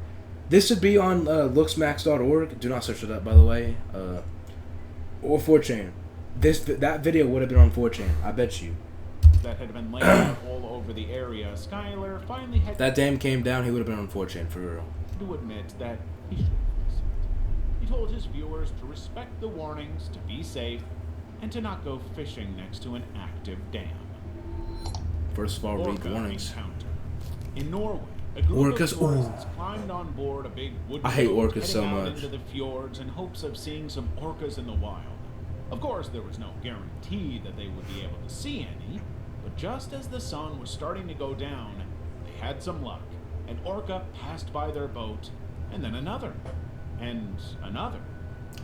Speaker 1: This would be on looksmax.org. Do not search it up, by the way. Or 4chan. That video would have been on 4chan. I bet you.
Speaker 2: That had been laid out all over the area. Skylar finally had
Speaker 1: That dam came down, he would have been on 4chan for real.
Speaker 2: to admit that he should have listened. He told his viewers to respect the warnings, to be safe, and to not go fishing next to an active dam.
Speaker 1: First of all, read the
Speaker 2: Orca
Speaker 1: warnings.
Speaker 2: encounter. In Norway, a group
Speaker 1: Orcas,
Speaker 2: of tourists climbed on board a big wooden
Speaker 1: I hate
Speaker 2: boat
Speaker 1: orcas so
Speaker 2: heading out
Speaker 1: much.
Speaker 2: into the fjords in hopes of seeing some orcas in the wild. Of course, there was no guarantee that they would be able to see any, but just as the sun was starting to go down, they had some luck. An orca passed by their boat, and then another, and another.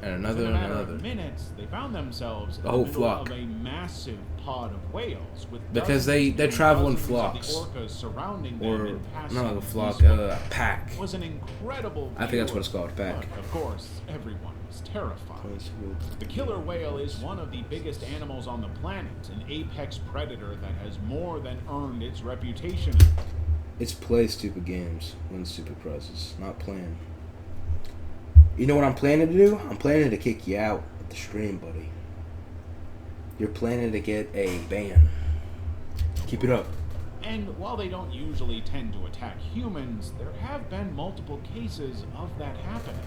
Speaker 1: And another,
Speaker 2: Within a matter
Speaker 1: another.
Speaker 2: of minutes, they found themselves in
Speaker 1: A whole
Speaker 2: the middle
Speaker 1: flock.
Speaker 2: of a massive pod of whales with
Speaker 1: Because
Speaker 2: dozens
Speaker 1: they
Speaker 2: and
Speaker 1: travel in
Speaker 2: dozens
Speaker 1: flocks.
Speaker 2: of the orcas surrounding them
Speaker 1: Or,
Speaker 2: and passing
Speaker 1: not like a flock,
Speaker 2: peacefully.
Speaker 1: a pack.
Speaker 2: It was an incredible
Speaker 1: I think that's
Speaker 2: view,
Speaker 1: what it's called, pack.
Speaker 2: But of course, everyone was terrified. The killer whale is one of the biggest animals on the planet, an apex predator that has more than earned its reputation.
Speaker 1: It's play stupid games, win stupid prizes, not playing. You know what I'm planning to do? I'm planning to kick you out of the stream, buddy. You're planning to get a ban. Keep it up.
Speaker 2: And while they don't usually tend to attack humans, there have been multiple cases of that happening.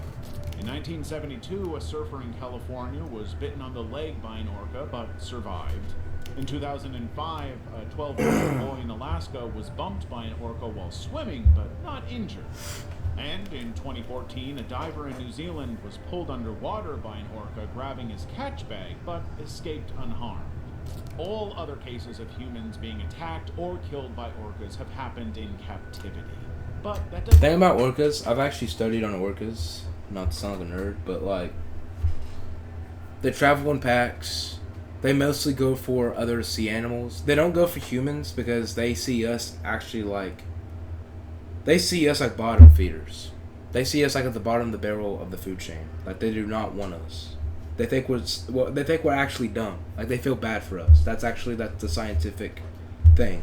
Speaker 2: In 1972, a surfer in California was bitten on the leg by an orca, but survived. In 2005, a 12-year-old boy in Alaska was bumped by an orca while swimming, but not injured. And in 2014, a diver in New Zealand was pulled underwater by an orca grabbing his catch bag, but escaped unharmed. All other cases of humans being attacked or killed by orcas have happened in captivity. But that doesn't...
Speaker 1: Thing about orcas, I've actually studied on orcas. Not to sound like a nerd, but like... They travel in packs. They mostly go for other sea animals. They don't go for humans because they see us actually like... They see us like bottom feeders. They see us like at the bottom of the barrel of the food chain. Like they do not want us. They think we're actually dumb. Like they feel bad for us. That's the scientific thing.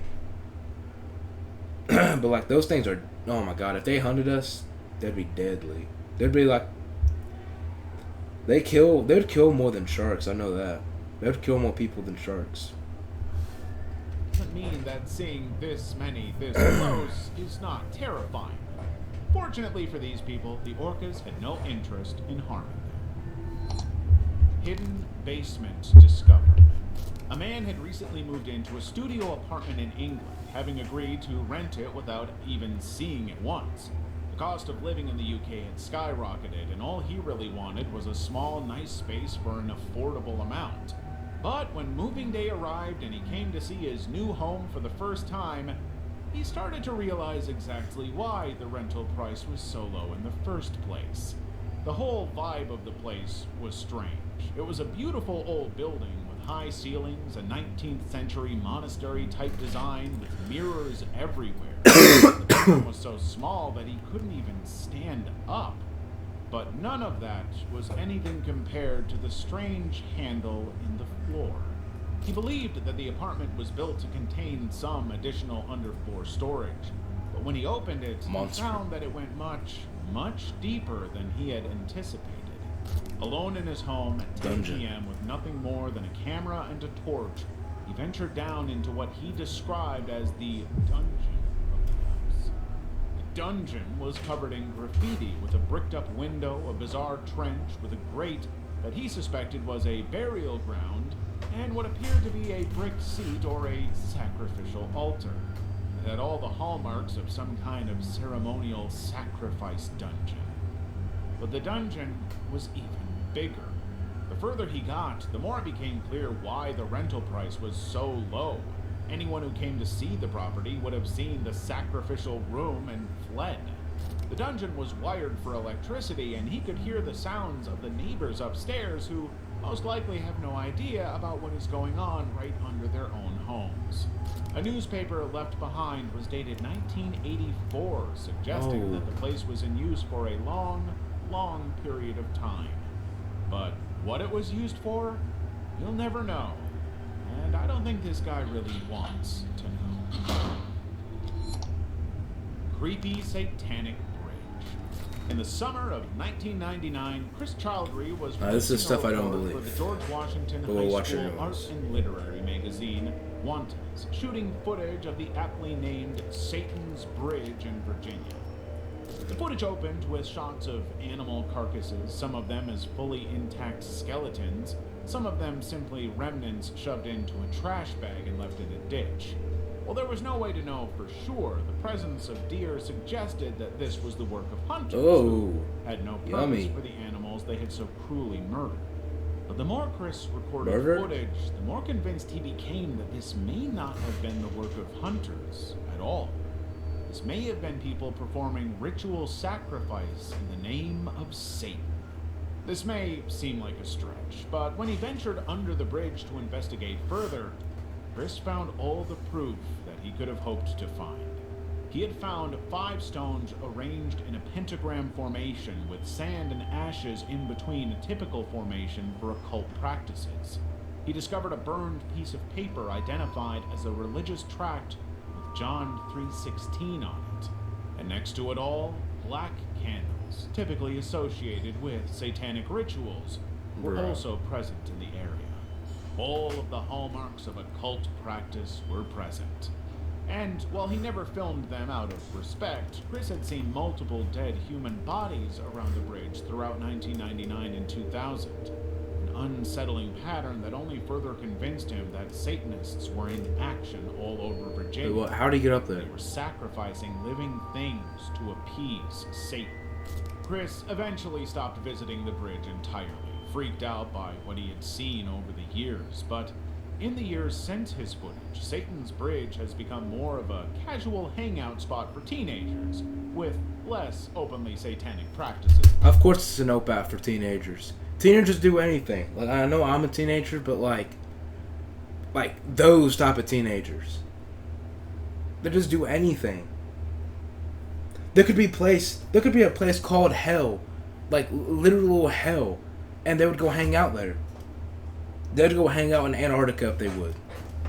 Speaker 1: But like those things are, oh my god, if they hunted us, they'd be deadly. They'd be like, they'd kill more than sharks. I know that. They'd kill more people than sharks.
Speaker 2: Doesn't mean that seeing this many this close is not terrifying. Fortunately for these people, the orcas had no interest in harming them. Hidden basement discovered. A man had recently moved into a studio apartment in England, having agreed to rent it without even seeing it once. The cost of living in the UK had skyrocketed, and all he really wanted was a small, nice space for an affordable amount. But when moving day arrived and he came to see his new home for the first time, he started to realize exactly why the rental price was so low in the first place. The whole vibe of the place was strange. It was a beautiful old building with high ceilings, a 19th century monastery-type design with mirrors everywhere. The bedroom was so small that he couldn't even stand up. But none of that was anything compared to the strange handle in the floor. He believed that the apartment was built to contain some additional underfloor storage, but when he opened it, he found that it went much, much deeper than he had anticipated. Alone in his home at 10 p.m. with nothing more than a camera and a torch, he ventured down into what he described as the dungeon of the house. The dungeon was covered in graffiti with a bricked-up window, a bizarre trench with a grate that he suspected was a burial ground, and what appeared to be a brick seat or a sacrificial altar. It had all the hallmarks of some kind of ceremonial sacrifice dungeon. But the dungeon was even bigger. The further he got, the more it became clear why the rental price was so low. Anyone who came to see the property would have seen the sacrificial room and fled. The dungeon was wired for electricity, and he could hear the sounds of the neighbors upstairs who most likely have no idea about what is going on right under their own homes. A newspaper left behind was dated 1984, suggesting that the place was in use for a long, long period of time. But what it was used for, you'll never know. And I don't think this guy really wants to know. Creepy Satanic Bridge. In the summer of 1999, Chris Childrey was
Speaker 1: this is stuff I don't believe.
Speaker 2: for the George Washington High School Art and Literary magazine, Wantons, shooting footage of the aptly named Satan's Bridge in Virginia. The footage opened with shots of animal carcasses, some of them as fully intact skeletons, some of them simply remnants shoved into a trash bag and left in a ditch. While there was no way to know for sure, the presence of deer suggested that this was the work of hunters who had no purpose for the animals they had so cruelly murdered. But the more Chris recorded footage, the more convinced he became that this may not have been the work of hunters at all. This may have been people performing ritual sacrifice in the name of Satan. This may seem like a stretch, but when he ventured under the bridge to investigate further, Chris found all the proof that he could have hoped to find. He had found 5 stones arranged in a pentagram formation with sand and ashes in between, a typical formation for occult practices. He discovered a burned piece of paper identified as a religious tract with John 3:16 on it. And next to it all, black candles, typically associated with satanic rituals, were also present in the area. All of the hallmarks of occult practice were present. And while he never filmed them out of respect, Chris had seen multiple dead human bodies around the bridge throughout 1999 and 2000. An unsettling pattern that only further convinced him that Satanists were in action all over Virginia.
Speaker 1: Well, how did he get up there?
Speaker 2: They were sacrificing living things to appease Satan. Chris eventually stopped visiting the bridge entirely, freaked out by what he had seen over the years, but in the years since his footage, Satan's Bridge has become more of a casual hangout spot for teenagers, with less openly satanic practices.
Speaker 1: Of course it's an OPAT for teenagers. Teenagers do anything. Like, I know I'm a teenager, but like those type of teenagers, they just do anything. There could be a place called Hell, like literal hell, and they would go hang out there. They'd go hang out in Antarctica if they would,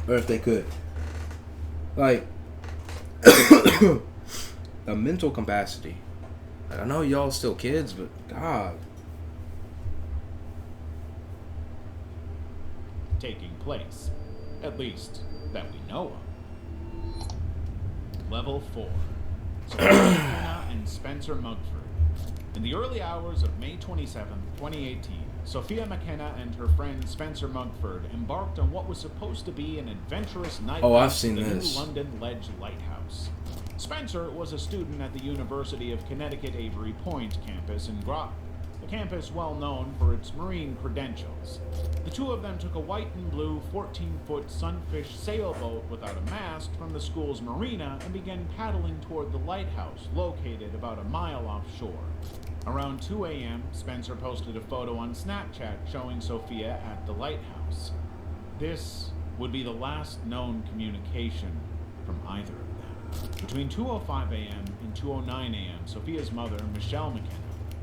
Speaker 1: or if they could. Like, a mental capacity. Like, I know y'all still kids, but God.
Speaker 2: Taking place, at least that we know of. Level 4. Hannah and Spencer Mugford. In the early hours of May 27, 2018, Sophia McKenna and her friend Spencer Mugford embarked on what was supposed to be an adventurous night
Speaker 1: I've
Speaker 2: at
Speaker 1: seen
Speaker 2: the
Speaker 1: this.
Speaker 2: New London Ledge Lighthouse. Spencer was a student at the University of Connecticut Avery Point campus in Groton, a campus well known for its marine credentials. The two of them took a white and blue 14-foot sunfish sailboat without a mast from the school's marina and began paddling toward the lighthouse, located about a mile offshore. Around 2 a.m., Spencer posted a photo on Snapchat showing Sophia at the lighthouse. This would be the last known communication from either of them. Between 2:05 a.m. and 2:09 a.m., Sophia's mother, Michelle McKenna,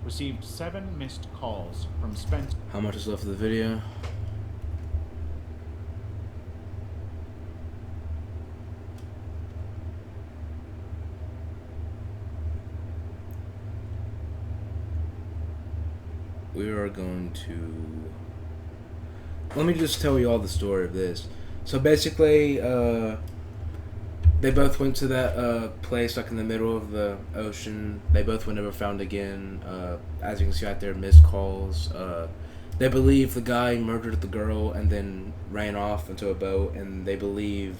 Speaker 2: received 7 missed calls from Spencer.
Speaker 1: How much is left of the video? We are going to... Let me just tell you all the story of this. So basically, they both went to that place like in the middle of the ocean. They both were never found again. As you can see out there, missed calls. They believe the guy murdered the girl and then ran off into a boat, and they believe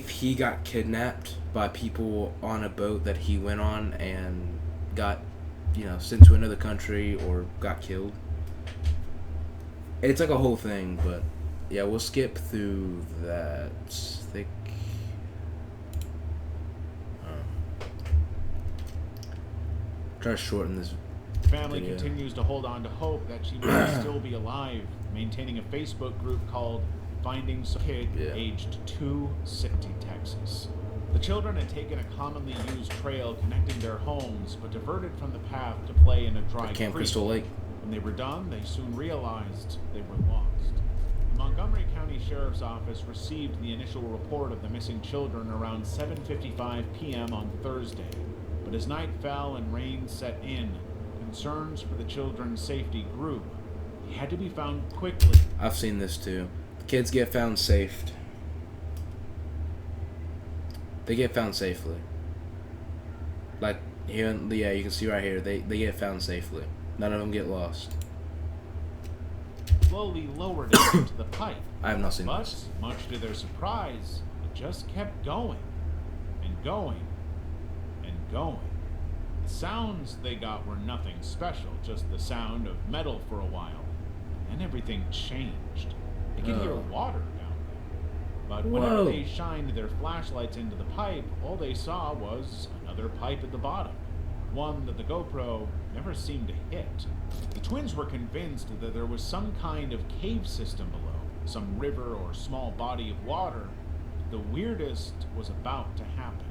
Speaker 1: he got kidnapped by people on a boat that he went on and got, sent to another country or got killed. It's like a whole thing, but yeah, we'll skip through that. Thick. Try to shorten this.
Speaker 2: Family continues to hold on to hope that she may still be alive, maintaining a Facebook group called Finding Some Kid aged 2, City, Texas. The children had taken a commonly used trail connecting their homes, but diverted from the path to play in a dry
Speaker 1: Camp
Speaker 2: creek.
Speaker 1: Crystal Lake.
Speaker 2: When they were done, they soon realized they were lost. The Montgomery County Sheriff's Office received the initial report of the missing children around 7:55 p.m. on Thursday, but as night fell and rain set in, concerns for the children's safety grew. They had to be found quickly.
Speaker 1: I've seen this too. The kids get found safe. They get found safely. Like here, you can see right here. They get found safely. None of them get lost.
Speaker 2: Slowly lowered it into the pipe.
Speaker 1: I have not seen this.
Speaker 2: But, much to their surprise, it just kept going and going and going. The sounds they got were nothing special, just the sound of metal for a while. And everything changed. They could hear water down there. But whenever they shined their flashlights into the pipe, all they saw was another pipe at the bottom. One that the GoPro never seemed to hit. The twins were convinced that there was some kind of cave system below, some river or small body of water. The weirdest was about to happen.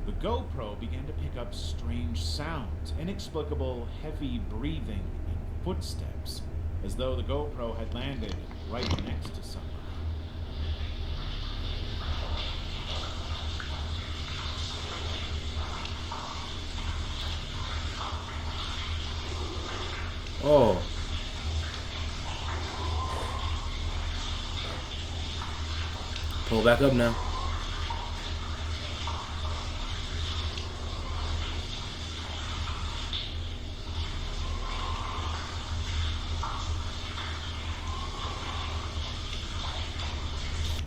Speaker 2: The GoPro began to pick up strange sounds, inexplicable heavy breathing and footsteps, as though the GoPro had landed right next to somebody.
Speaker 1: Oh. Pull back up now.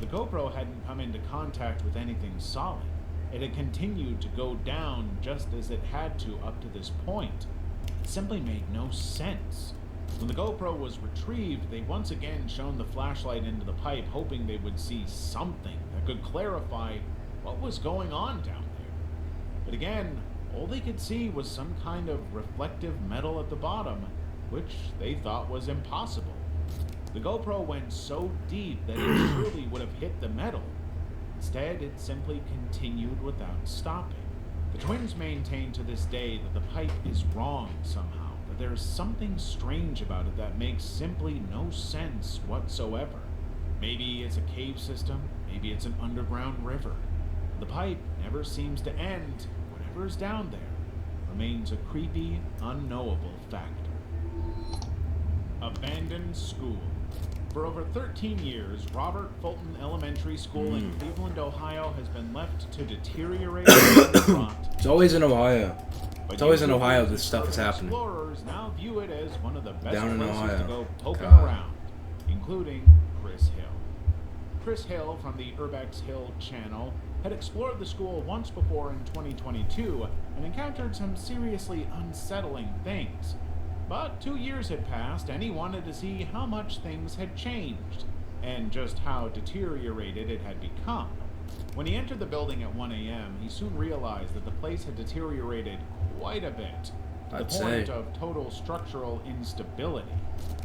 Speaker 2: The GoPro hadn't come into contact with anything solid. It had continued to go down just as it had to up to this point. It simply made no sense. When the GoPro was retrieved, they once again shone the flashlight into the pipe, hoping they would see something that could clarify what was going on down there. But again, all they could see was some kind of reflective metal at the bottom, which they thought was impossible. The GoPro went so deep that it surely would have hit the metal. Instead, it simply continued without stopping. The twins maintain to this day that the pipe is wrong somehow, that there is something strange about it that makes simply no sense whatsoever. Maybe it's a cave system, maybe it's an underground river. The pipe never seems to end. Whatever is down there remains a creepy, unknowable factor. Abandoned school. For over 13 years, Robert Fulton Elementary School in Cleveland, Ohio has been left to deteriorate and rot.
Speaker 1: It's always in Ohio.
Speaker 2: But
Speaker 1: It's always in
Speaker 2: YouTubers
Speaker 1: Ohio
Speaker 2: and
Speaker 1: this stuff is
Speaker 2: urban
Speaker 1: happening.
Speaker 2: Explorers now view it as one of the best
Speaker 1: Down in
Speaker 2: places
Speaker 1: Ohio.
Speaker 2: to go poking
Speaker 1: God.
Speaker 2: around, including Chris Hill. Chris Hill from the Urbex Hill channel had explored the school once before in 2022 and encountered some seriously unsettling things. But 2 years had passed and he wanted to see how much things had changed and just how deteriorated it had become. When he entered the building at 1 a.m., he soon realized that the place had deteriorated quite a bit, to the
Speaker 1: I'd
Speaker 2: point
Speaker 1: say.
Speaker 2: of total structural instability.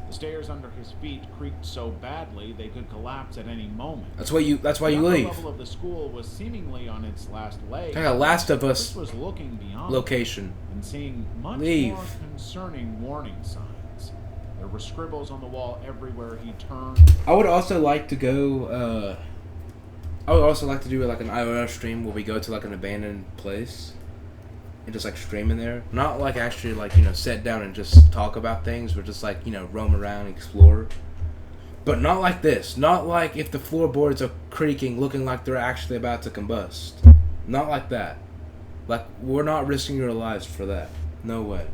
Speaker 2: The stairs under his feet creaked so badly they could collapse at any moment.
Speaker 1: That's why you
Speaker 2: The upper
Speaker 1: leave.
Speaker 2: level of the school was seemingly on its last leg.
Speaker 1: Kind of Last of
Speaker 2: Chris
Speaker 1: Us
Speaker 2: was looking beyond
Speaker 1: location.
Speaker 2: and seeing much
Speaker 1: Leave.
Speaker 2: more concerning warning signs. There were scribbles on the wall everywhere he turned.
Speaker 1: I would also like to go. I would also like to do like an IRL stream where we go to like an abandoned place and just like stream in there. Not like actually like sit down and just talk about things, but just like roam around and explore. But not like this. Not like if the floorboards are creaking, looking like they're actually about to combust. Not like that. Like we're not risking your lives for that. No way.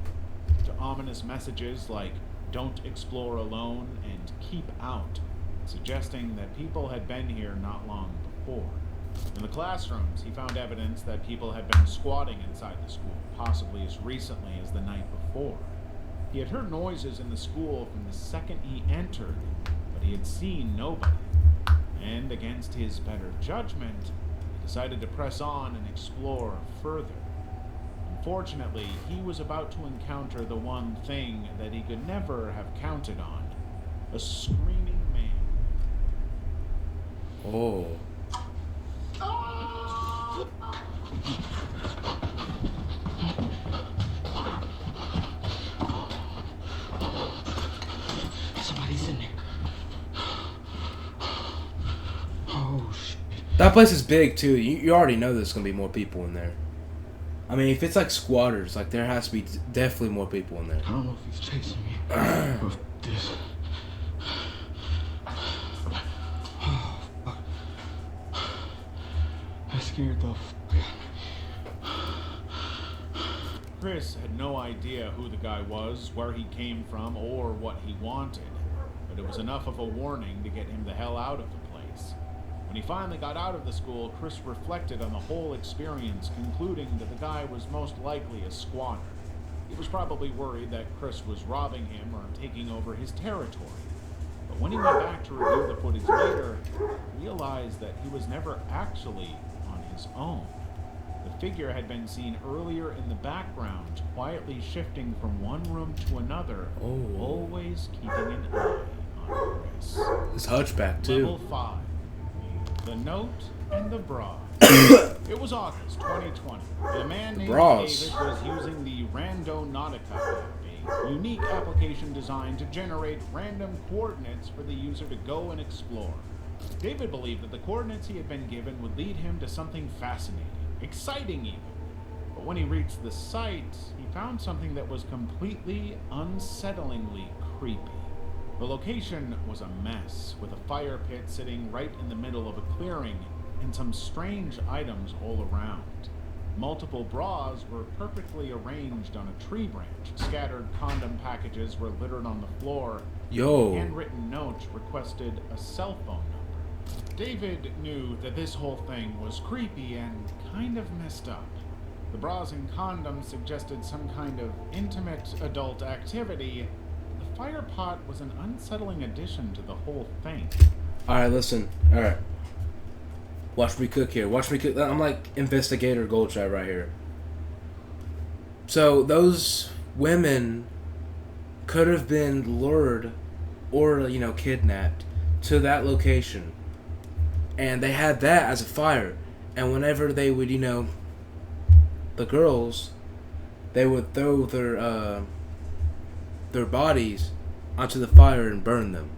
Speaker 2: To ominous messages like "Don't explore alone" and "Keep out," suggesting that people had been here not long before. In the classrooms, he found evidence that people had been squatting inside the school, possibly as recently as the night before. He had heard noises in the school from the second he entered, but he had seen nobody. And against his better judgment, he decided to press on and explore further. Unfortunately, he was about to encounter the one thing that he could never have counted on: a screaming man.
Speaker 1: Oh.
Speaker 3: Somebody's in there. Oh, shit.
Speaker 1: That place is big too. You already know there's gonna be more people in there. I mean, if it's like squatters, like there has to be definitely more people in there.
Speaker 3: I don't know if he's chasing me. Or if this. Oh, fuck. I scared the fuck out of me.
Speaker 2: Chris had no idea who the guy was, where he came from, or what he wanted, but it was enough of a warning to get him the hell out of the place. When he finally got out of the school, Chris reflected on the whole experience, concluding that the guy was most likely a squatter. He was probably worried that Chris was robbing him or taking over his territory. But when he went back to review the footage later, he realized that he was never actually on his own. The figure had been seen earlier in the background, quietly shifting from one room to another,
Speaker 1: Oh.
Speaker 2: always keeping an eye on Chris.
Speaker 1: It's Hunchback
Speaker 2: Level
Speaker 1: too.
Speaker 2: 5. The Note and the Bra. It was August 2020, and a man named
Speaker 1: Bras.
Speaker 2: David was using the Randonautica app, a unique application designed to generate random coordinates for the user to go and explore. David believed that the coordinates he had been given would lead him to something fascinating, exciting even. But when he reached the site, he found something that was completely unsettlingly creepy. The location was a mess, with a fire pit sitting right in the middle of a clearing, and some strange items all around. Multiple bras were perfectly arranged on a tree branch. Scattered condom packages were littered on the floor.
Speaker 1: Yo.
Speaker 2: Handwritten notes requested a cell phone number. David knew that this whole thing was creepy and kind of messed up. The bras and condoms suggested some kind of intimate adult activity. The fire pot was an unsettling addition to the whole thing.
Speaker 1: Alright, listen. Alright. Watch me cook here. Watch me cook. I'm like investigator Goldshot right here. So those women could have been lured or, kidnapped to that location. And they had that as a fire. And whenever they would, the girls, they would throw their bodies onto the fire and burn them.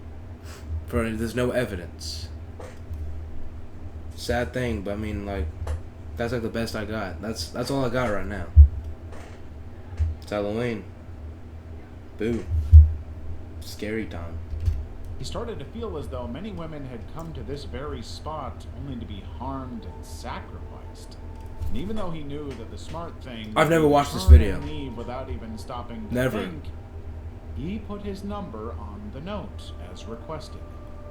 Speaker 1: For there's no evidence. Sad thing, but I mean, that's like the best I got. That's all I got right now. It's Halloween. Boo. Scary time.
Speaker 2: He started to feel as though many women had come to this very spot only to be harmed and sacrificed. And even though he knew that the smart thing
Speaker 1: I've never
Speaker 2: would
Speaker 1: watched this
Speaker 2: turn
Speaker 1: video.
Speaker 2: and leave without even stopping to
Speaker 1: Never.
Speaker 2: think, he put his number on the note as requested,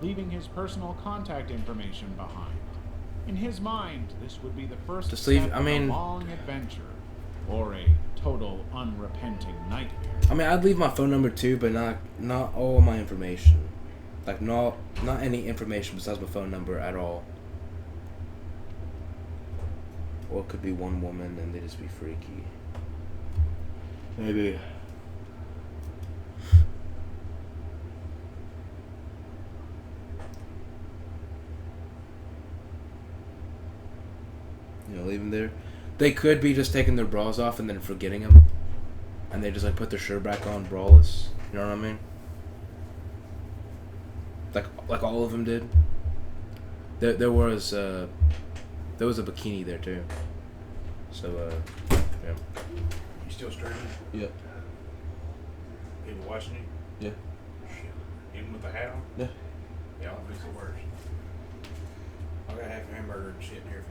Speaker 2: leaving his personal contact information behind. In his mind, this would be the first
Speaker 1: Just leave-
Speaker 2: step
Speaker 1: I
Speaker 2: in
Speaker 1: mean-
Speaker 2: a long adventure, or a total unrepenting nightmare.
Speaker 1: I mean, I'd leave my phone number too, but not all my information. Like, not any information besides my phone number at all. Or it could be one woman and they just be freaky. Maybe. You know, leave them there. They could be just taking their bras off and then forgetting them. And they just like put their shirt back on braless. You know what I mean? Like all of them did. There was a bikini there too. So yeah.
Speaker 5: You still streaming?
Speaker 1: Yeah.
Speaker 5: People watching you?
Speaker 1: Yeah.
Speaker 5: Shit. Even with the hat on?
Speaker 1: Yeah.
Speaker 5: Yeah, I'll fix it worse. I got half a hamburger and shit in here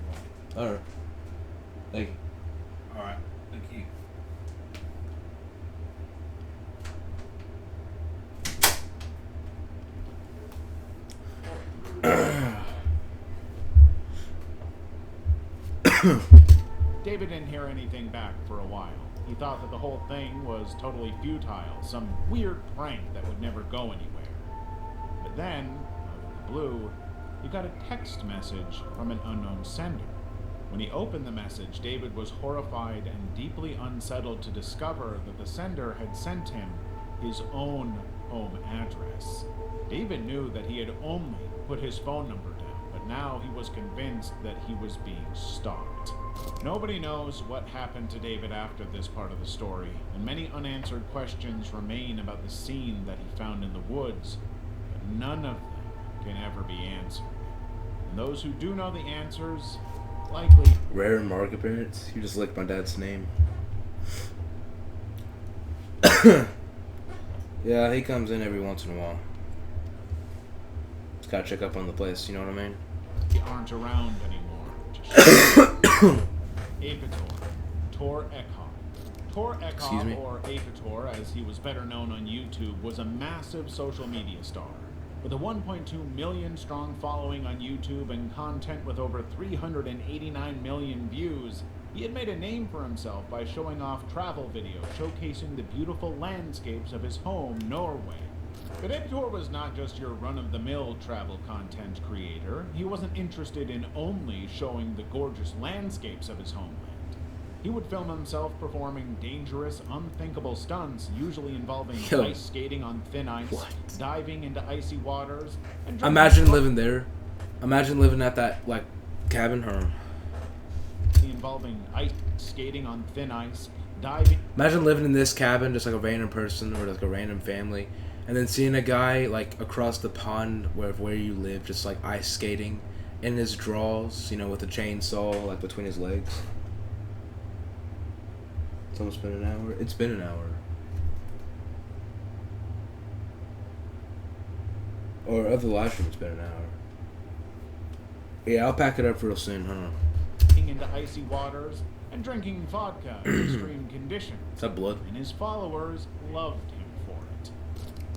Speaker 5: for
Speaker 1: Alright. Thank you.
Speaker 5: Alright, thank you.
Speaker 2: David didn't hear anything back for a while. He thought that the whole thing was totally futile, some weird prank that would never go anywhere. But then, out of the blue, he got a text message from an unknown sender. When he opened the message, David was horrified and deeply unsettled to discover that the sender had sent him his own home address. David knew that he had only put his phone number down, but now he was convinced that he was being stalked. Nobody knows what happened to David after this part of the story, and many unanswered questions remain about the scene that he found in the woods, but none of them can ever be answered. And those who do know the answers likely...
Speaker 1: Rare mark appearance? You just licked my dad's name. Yeah, he comes in every once in a while. Just gotta check up on the place, you know what I mean?
Speaker 2: aren't around anymore. Apitor, Tor Ekhoff. Tor
Speaker 1: Excuse me?
Speaker 2: Ekhoff, or Apitor, as he was better known on YouTube, was a massive social media star. With a 1.2 million strong following on YouTube and content with over 389 million views, he had made a name for himself by showing off travel videos showcasing the beautiful landscapes of his home, Norway. But Apitor was not just your run-of-the-mill travel content creator. He wasn't interested in only showing the gorgeous landscapes of his homeland. He would film himself performing dangerous, unthinkable stunts, usually involving ice skating on thin ice, diving into icy waters, and
Speaker 1: imagine living there. Imagine living at that, like, cabin home.
Speaker 2: Involving ice skating on thin ice, diving...
Speaker 1: Imagine living in this cabin, just like a random person or like a random family, and then seeing a guy, like, across the pond where you live, just, like, ice skating in his drawers, you know, with a chainsaw, like, between his legs. It's almost been an hour. It's been an hour. Or of the live stream, it's been an hour. Yeah, I'll pack it up real soon, huh?
Speaker 2: Into icy waters and drinking vodka in extreme conditions.
Speaker 1: Is that blood?
Speaker 2: And his followers loved him for it.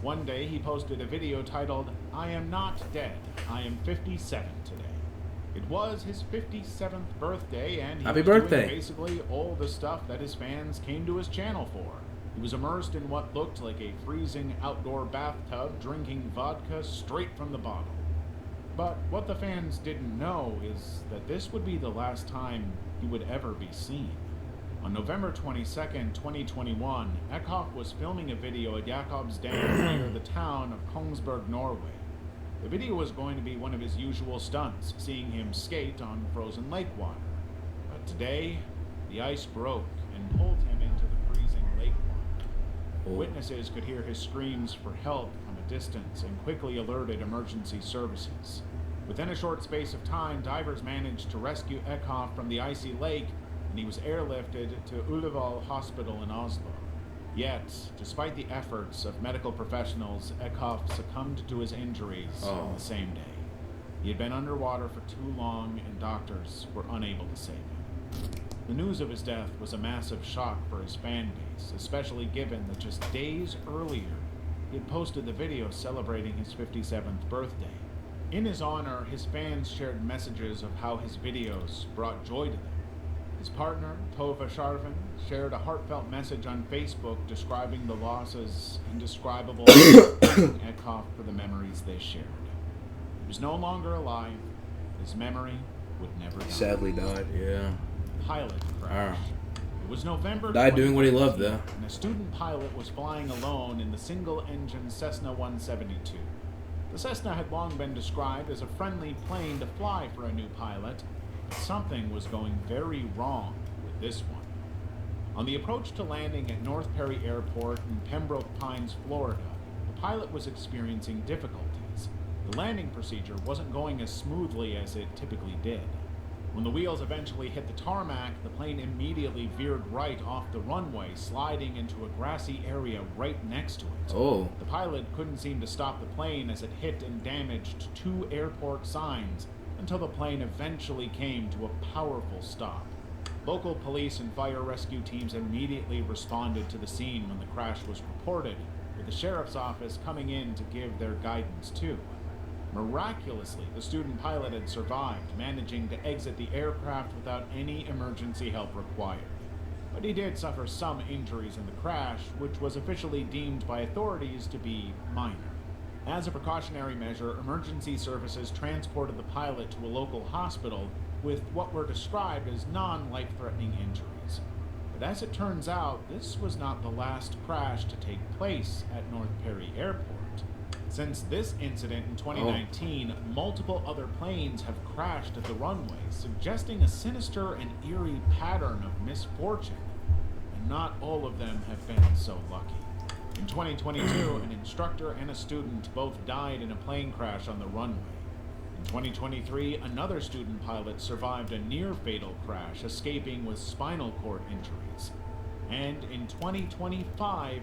Speaker 2: One day he posted a video titled, "I am not dead. I am 57 today." It was his 57th birthday, and he
Speaker 1: Happy
Speaker 2: was
Speaker 1: birthday.
Speaker 2: doing basically all the stuff that his fans came to his channel for. He was immersed in what looked like a freezing outdoor bathtub, drinking vodka straight from the bottle. But what the fans didn't know is that this would be the last time he would ever be seen. On November 22nd, 2021, Ekhoff was filming a video at Jakob's Dam near the town of Kongsberg, Norway. The video was going to be one of his usual stunts, seeing him skate on frozen lake water. But today, the ice broke and pulled him into the freezing lake water. Witnesses could hear his screams for help from a distance and quickly alerted emergency services. Within a short space of time, divers managed to rescue Ekhoff from the icy lake, and he was airlifted to Ullevål Hospital in Oslo. Yet, despite the efforts of medical professionals, Ekhoff succumbed to his injuries on the same day. He had been underwater for too long, and doctors were unable to save him. The news of his death was a massive shock for his fan base, especially given that just days earlier, he had posted the video celebrating his 57th birthday. In his honor, his fans shared messages of how his videos brought joy to them. His partner, Tova Sharvin, shared a heartfelt message on Facebook describing the loss as indescribable and Eckhoff for the memories they shared. He was no longer alive. His memory would never die.
Speaker 1: Sadly died, yeah.
Speaker 2: Pilot crash. It was November.
Speaker 1: Died doing what he loved, though.
Speaker 2: And a student pilot was flying alone in the single-engine Cessna 172. The Cessna had long been described as a friendly plane to fly for a new pilot, but something was going very wrong with this one. On the approach to landing at North Perry Airport in Pembroke Pines, Florida, the pilot was experiencing difficulties. The landing procedure wasn't going as smoothly as it typically did. When the wheels eventually hit the tarmac, the plane immediately veered right off the runway, sliding into a grassy area right next to it.
Speaker 1: Oh.
Speaker 2: The pilot couldn't seem to stop the plane as it hit and damaged 2 airport signs until the plane eventually came to a powerful stop. Local police and fire rescue teams immediately responded to the scene when the crash was reported, with the sheriff's office coming in to give their guidance too. Miraculously, the student pilot had survived, managing to exit the aircraft without any emergency help required. But he did suffer some injuries in the crash, which was officially deemed by authorities to be minor. As a precautionary measure, emergency services transported the pilot to a local hospital with what were described as non-life-threatening injuries. But as it turns out, this was not the last crash to take place at North Perry Airport. Since this incident in 2019, multiple other planes have crashed at the runway, suggesting a sinister and eerie pattern of misfortune. And not all of them have been so lucky. In 2022, an instructor and a student both died in a plane crash on the runway. In 2023, another student pilot survived a near-fatal crash, escaping with spinal cord injuries. And in 2025,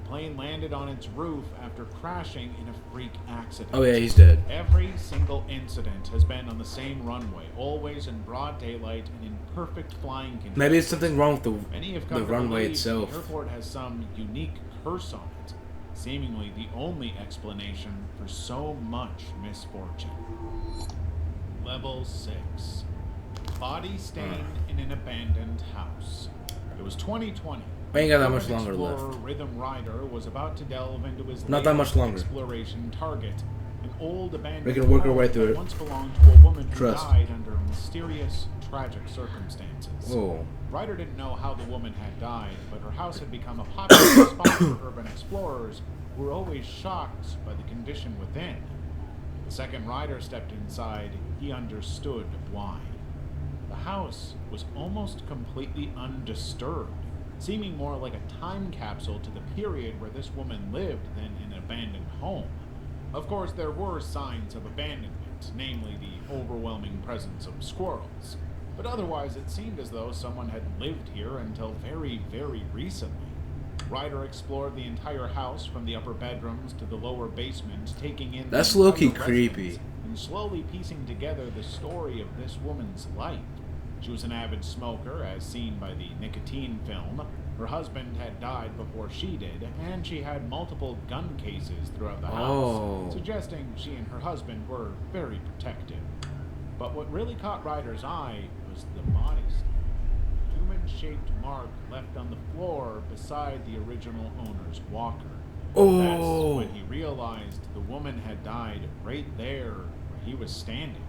Speaker 2: the plane landed on its roof after crashing in a freak accident.
Speaker 1: Oh yeah, he's dead.
Speaker 2: Every single incident has been on the same runway, always in broad daylight and in perfect flying conditions.
Speaker 1: Maybe it's something wrong with
Speaker 2: Many have
Speaker 1: the
Speaker 2: come to
Speaker 1: runway
Speaker 2: believe
Speaker 1: itself.
Speaker 2: The airport has some unique curse on it, seemingly the only explanation for so much misfortune. Level 6. Body stain in an abandoned house. It was 2020.
Speaker 1: We ain't got that much longer
Speaker 2: Explorer
Speaker 1: left.
Speaker 2: Rhythm Rider was about to delve into his
Speaker 1: Not that much longer.
Speaker 2: exploration target, an old abandoned
Speaker 1: We can work our
Speaker 2: home
Speaker 1: way through
Speaker 2: that
Speaker 1: it.
Speaker 2: once belonged to a woman who
Speaker 1: Trust.
Speaker 2: died under mysterious, tragic circumstances.
Speaker 1: Oh.
Speaker 2: Ryder didn't know how the woman had died, but her house had become a popular spot for urban explorers who were always shocked by the condition within. The second Ryder stepped inside, he understood why. The house was almost completely undisturbed, seeming more like a time capsule to the period where this woman lived than an abandoned home. Of course, there were signs of abandonment, namely the overwhelming presence of squirrels. But otherwise, it seemed as though someone had lived here until very, very recently. Ryder explored the entire house from the upper bedrooms to the lower basement, taking in
Speaker 1: That's
Speaker 2: the
Speaker 1: low-key
Speaker 2: entire
Speaker 1: creepy.
Speaker 2: residence and slowly piecing together the story of this woman's life. She was an avid smoker, as seen by the nicotine film. Her husband had died before she did, and she had multiple gun cases throughout the house, suggesting she and her husband were very protective. But what really caught Ryder's eye was the body stain. Human-shaped mark left on the floor beside the original owner's walker. That's when he realized the woman had died right there where he was standing.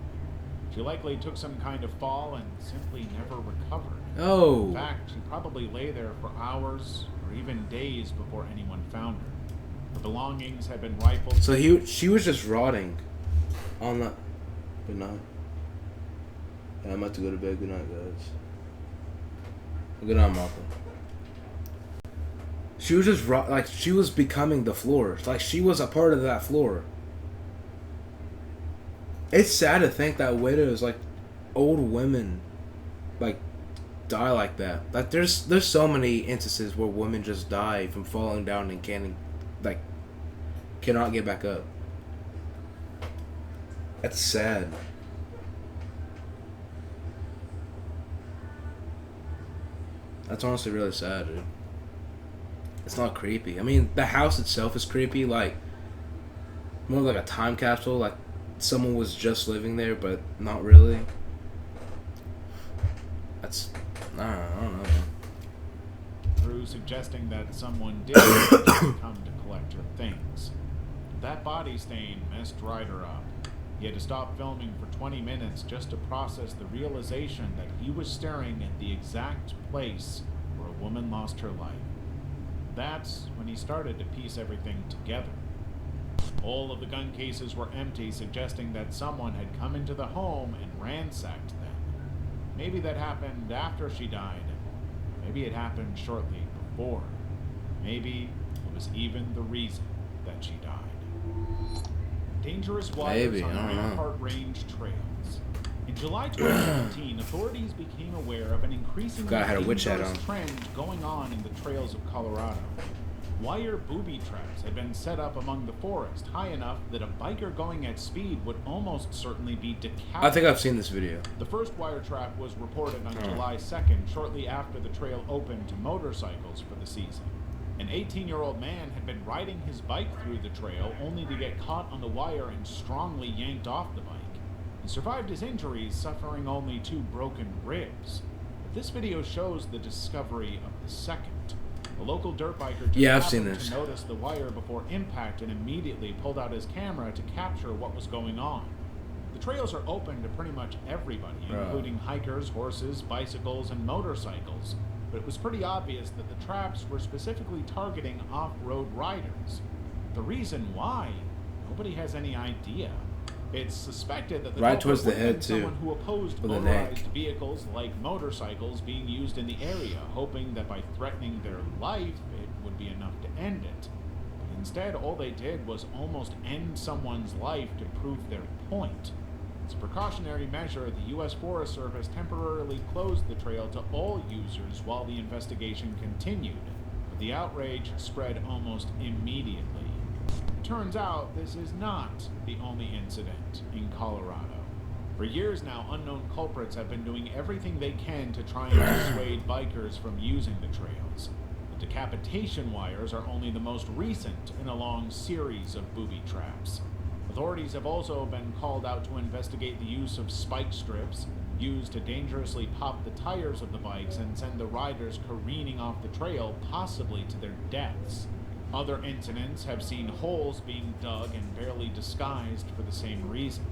Speaker 2: She likely took some kind of fall and simply never recovered.
Speaker 1: Oh.
Speaker 2: In fact, she probably lay there for hours or even days before anyone found her. Her belongings had been rifled.
Speaker 1: So she was just rotting on that. Good night. Yeah, I'm about to go to bed. Good night, guys. Good night, Malcolm. She was just like she was becoming the floor. Like she was a part of that floor. It's sad to think that widows, like old women, like die like that. Like there's so many instances where women just die from falling down and cannot get back up. That's sad. That's honestly really sad, dude. It's not creepy. I mean, the house itself is creepy, like more like a time capsule, like someone was just living there, but not really. That's I don't know.
Speaker 2: Through suggesting that someone did come to collect her things. That body stain messed Ryder up. He had to stop filming for 20 minutes just to process the realization that he was staring at the exact place where a woman lost her life. That's when he started to piece everything together. All of the gun cases were empty, suggesting that someone had come into the home and ransacked them. Maybe that happened after she died. Maybe it happened shortly before. Maybe it was even the reason that she died. Dangerous wires
Speaker 1: Maybe,
Speaker 2: on
Speaker 1: I
Speaker 2: the
Speaker 1: don't know.
Speaker 2: Rampart Range trails. In July 2017, authorities became aware of an increasingly
Speaker 1: Guy had a witch hat
Speaker 2: dangerous
Speaker 1: on.
Speaker 2: trend going on in the trails of Colorado. Wire booby traps had been set up among the forest high enough that a biker going at speed would almost certainly be decapitated.
Speaker 1: I think I've seen this video.
Speaker 2: The first wire trap was reported on July 2nd, shortly after the trail opened to motorcycles for the season. An 18-year-old man had been riding his bike through the trail only to get caught on the wire and strongly yanked off the bike. He survived his injuries, suffering only 2 broken ribs. But this video shows the discovery of the second. A local dirt biker just
Speaker 1: Yeah, I've seen
Speaker 2: happened
Speaker 1: this.
Speaker 2: to notice the wire before impact and immediately pulled out his camera to capture what was going on. The trails are open to pretty much everybody, including hikers, horses, bicycles, and motorcycles. But it was pretty obvious that the traps were specifically targeting off-road riders. The reason why, nobody has any idea. It's suspected that the
Speaker 1: Right
Speaker 2: culprit
Speaker 1: towards the
Speaker 2: would have been
Speaker 1: head, too.
Speaker 2: someone who opposed
Speaker 1: Or the
Speaker 2: motorized
Speaker 1: neck.
Speaker 2: vehicles like motorcycles being used in the area, hoping that by threatening their life, it would be enough to end it. But instead, all they did was almost end someone's life to prove their point. As a precautionary measure, the U.S. Forest Service temporarily closed the trail to all users while the investigation continued, but the outrage spread almost immediately. Turns out this is not the only incident in Colorado. For years now, unknown culprits have been doing everything they can to try and dissuade bikers from using the trails. The decapitation wires are only the most recent in a long series of booby traps. Authorities have also been called out to investigate the use of spike strips, used to dangerously pop the tires of the bikes and send the riders careening off the trail, possibly to their deaths. Other incidents have seen holes being dug and barely disguised for the same reason.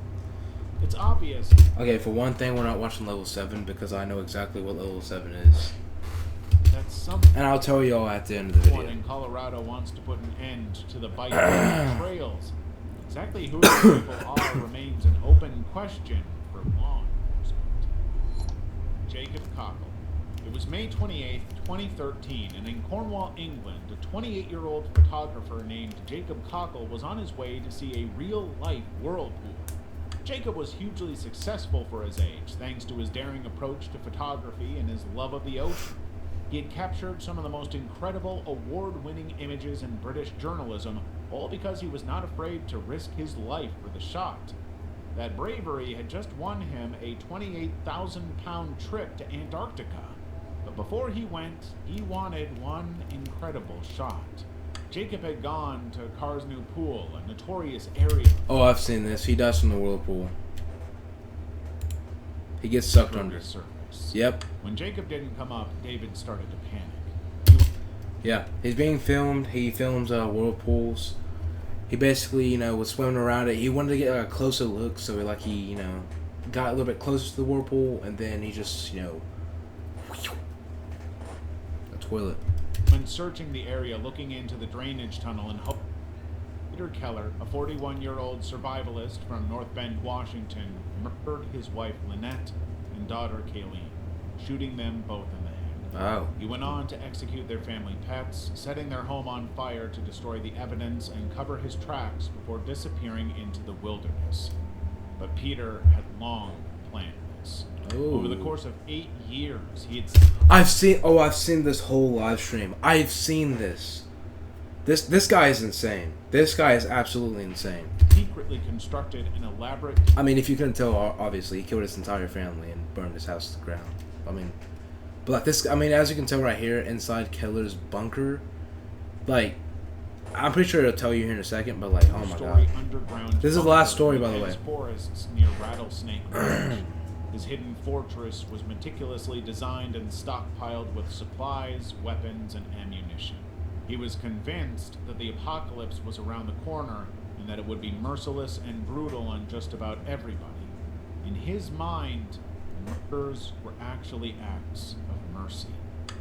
Speaker 2: It's obvious
Speaker 1: Okay, for one thing, we're not watching level 7 because I know exactly what level 7 is.
Speaker 2: that someone
Speaker 1: And I'll tell y'all at the end of the video.
Speaker 2: in Colorado wants to put an end to the bike trails. Exactly who the people are remains an open question for law enforcement. Jacob Cockle. It was May 28, 2013, and in Cornwall, England, a 28-year-old photographer named Jacob Cockle was on his way to see a real-life whirlpool. Jacob was hugely successful for his age, thanks to his daring approach to photography and his love of the ocean. He had captured some of the most incredible award-winning images in British journalism, all because he was not afraid to risk his life for the shot. That bravery had just won him a 28,000-pound trip to Antarctica. But before he went, he wanted one incredible shot. Jacob had gone to Carr's New Pool, a notorious area.
Speaker 1: Oh, I've seen this. He dies from the whirlpool. He gets sucked
Speaker 2: below
Speaker 1: under.
Speaker 2: the surface.
Speaker 1: Yep.
Speaker 2: When Jacob didn't come up, David started to panic.
Speaker 1: Yeah. He's being filmed. He films whirlpools. He basically, was swimming around it. He wanted to get a closer look, so he got a little bit closer to the whirlpool, and then he just, a toilet.
Speaker 2: When searching the area, looking into the drainage tunnel and hope, Peter Keller, a 41-year-old survivalist from North Bend, Washington, murdered his wife Lynette and daughter Kayleen, shooting them both in the head.
Speaker 1: Oh.
Speaker 2: He went on to execute their family pets, setting their home on fire to destroy the evidence and cover his tracks before disappearing into the wilderness. But Peter had long planned this.
Speaker 1: Oh.
Speaker 2: Over the course of 8 years, he had
Speaker 1: I've seen this whole live stream. I've seen this. This guy is insane. This guy is absolutely insane.
Speaker 2: secretly constructed an elaborate...
Speaker 1: I mean, if you couldn't tell, obviously, he killed his entire family and burned his house to the ground. I mean, But like this, I mean, as you can tell right here inside Keller's bunker, like I'm pretty sure it'll tell you here in a second. But like, oh my god, this is the last story, by the way.
Speaker 2: Forests near Rattlesnake Ridge. His hidden fortress was meticulously designed and stockpiled with supplies, weapons, and ammunition. He was convinced that the apocalypse was around the corner and that it would be merciless and brutal on just about everybody. In his mind, murders were actually acts of mercy,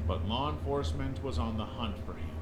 Speaker 2: but law enforcement was on the hunt for him.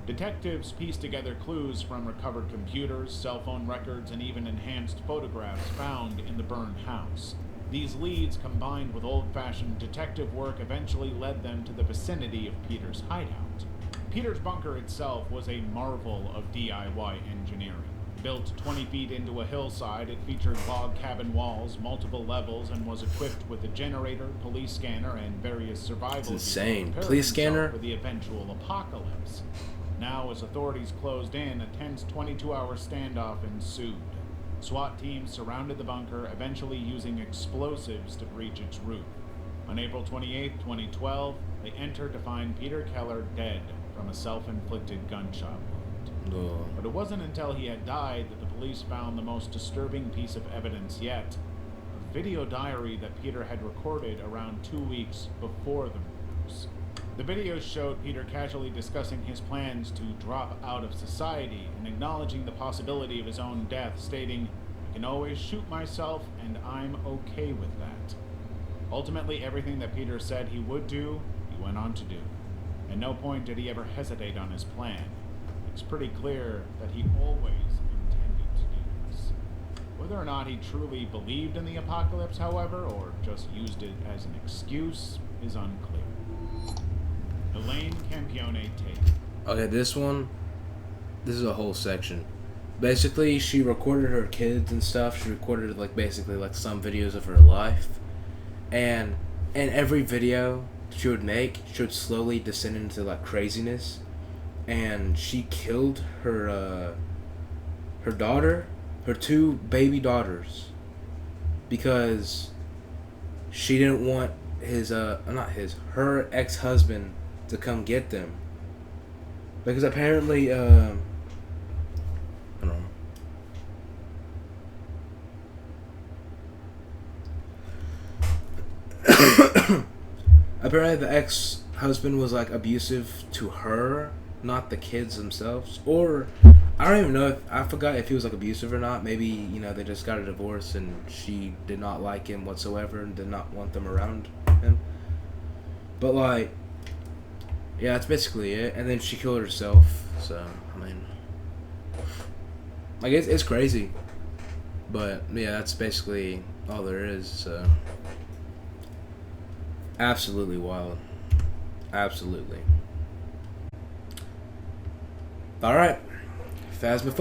Speaker 2: Detectives pieced together clues from recovered computers, cell phone records, and even enhanced photographs found in the burned house. These leads, combined with old-fashioned detective work, eventually led them to the vicinity of Peter's hideout. Peter's bunker itself was a marvel of DIY engineering. Built 20 feet into a hillside, it featured log cabin walls, multiple levels, and was equipped with a generator, police scanner, and various survival
Speaker 1: It's insane.
Speaker 2: gear to
Speaker 1: Police
Speaker 2: prepare himself
Speaker 1: scanner?
Speaker 2: for the eventual apocalypse. Now, as authorities closed in, a tense 22-hour standoff ensued. SWAT teams surrounded the bunker, eventually using explosives to breach its roof. On April 28, 2012, they entered to find Peter Keller dead from a self-inflicted gunshot wound. But it wasn't until he had died that the police found the most disturbing piece of evidence yet, a video diary that Peter had recorded around 2 weeks before the murders. The videos showed Peter casually discussing his plans to drop out of society and acknowledging the possibility of his own death, stating, "I can always shoot myself, and I'm okay with that." Ultimately, everything that Peter said he would do, he went on to do. At no point did he ever hesitate on his plan. It's pretty clear that he always intended to do this. Whether or not he truly believed in the apocalypse, however, or just used it as an excuse, is unclear. Elaine Campione Tate.
Speaker 1: Okay, this is a whole section. Basically, she recorded her kids and stuff. She recorded like basically like some videos of her life, and in every video she would make, she would slowly descend into like craziness, and she killed her daughter, her two baby daughters, because she didn't want her ex-husband to come get them, because apparently I don't know. Apparently the ex-husband was like abusive to her, not the kids themselves, or I don't even know if I forgot if he was like abusive or not. Maybe, you know, they just got a divorce and she did not like him whatsoever and did not want them around him. But like, yeah, that's basically it. And then she killed herself. So I mean, like it's crazy. But yeah, that's basically all there is. So absolutely wild. Absolutely. All right, Phasmophobia.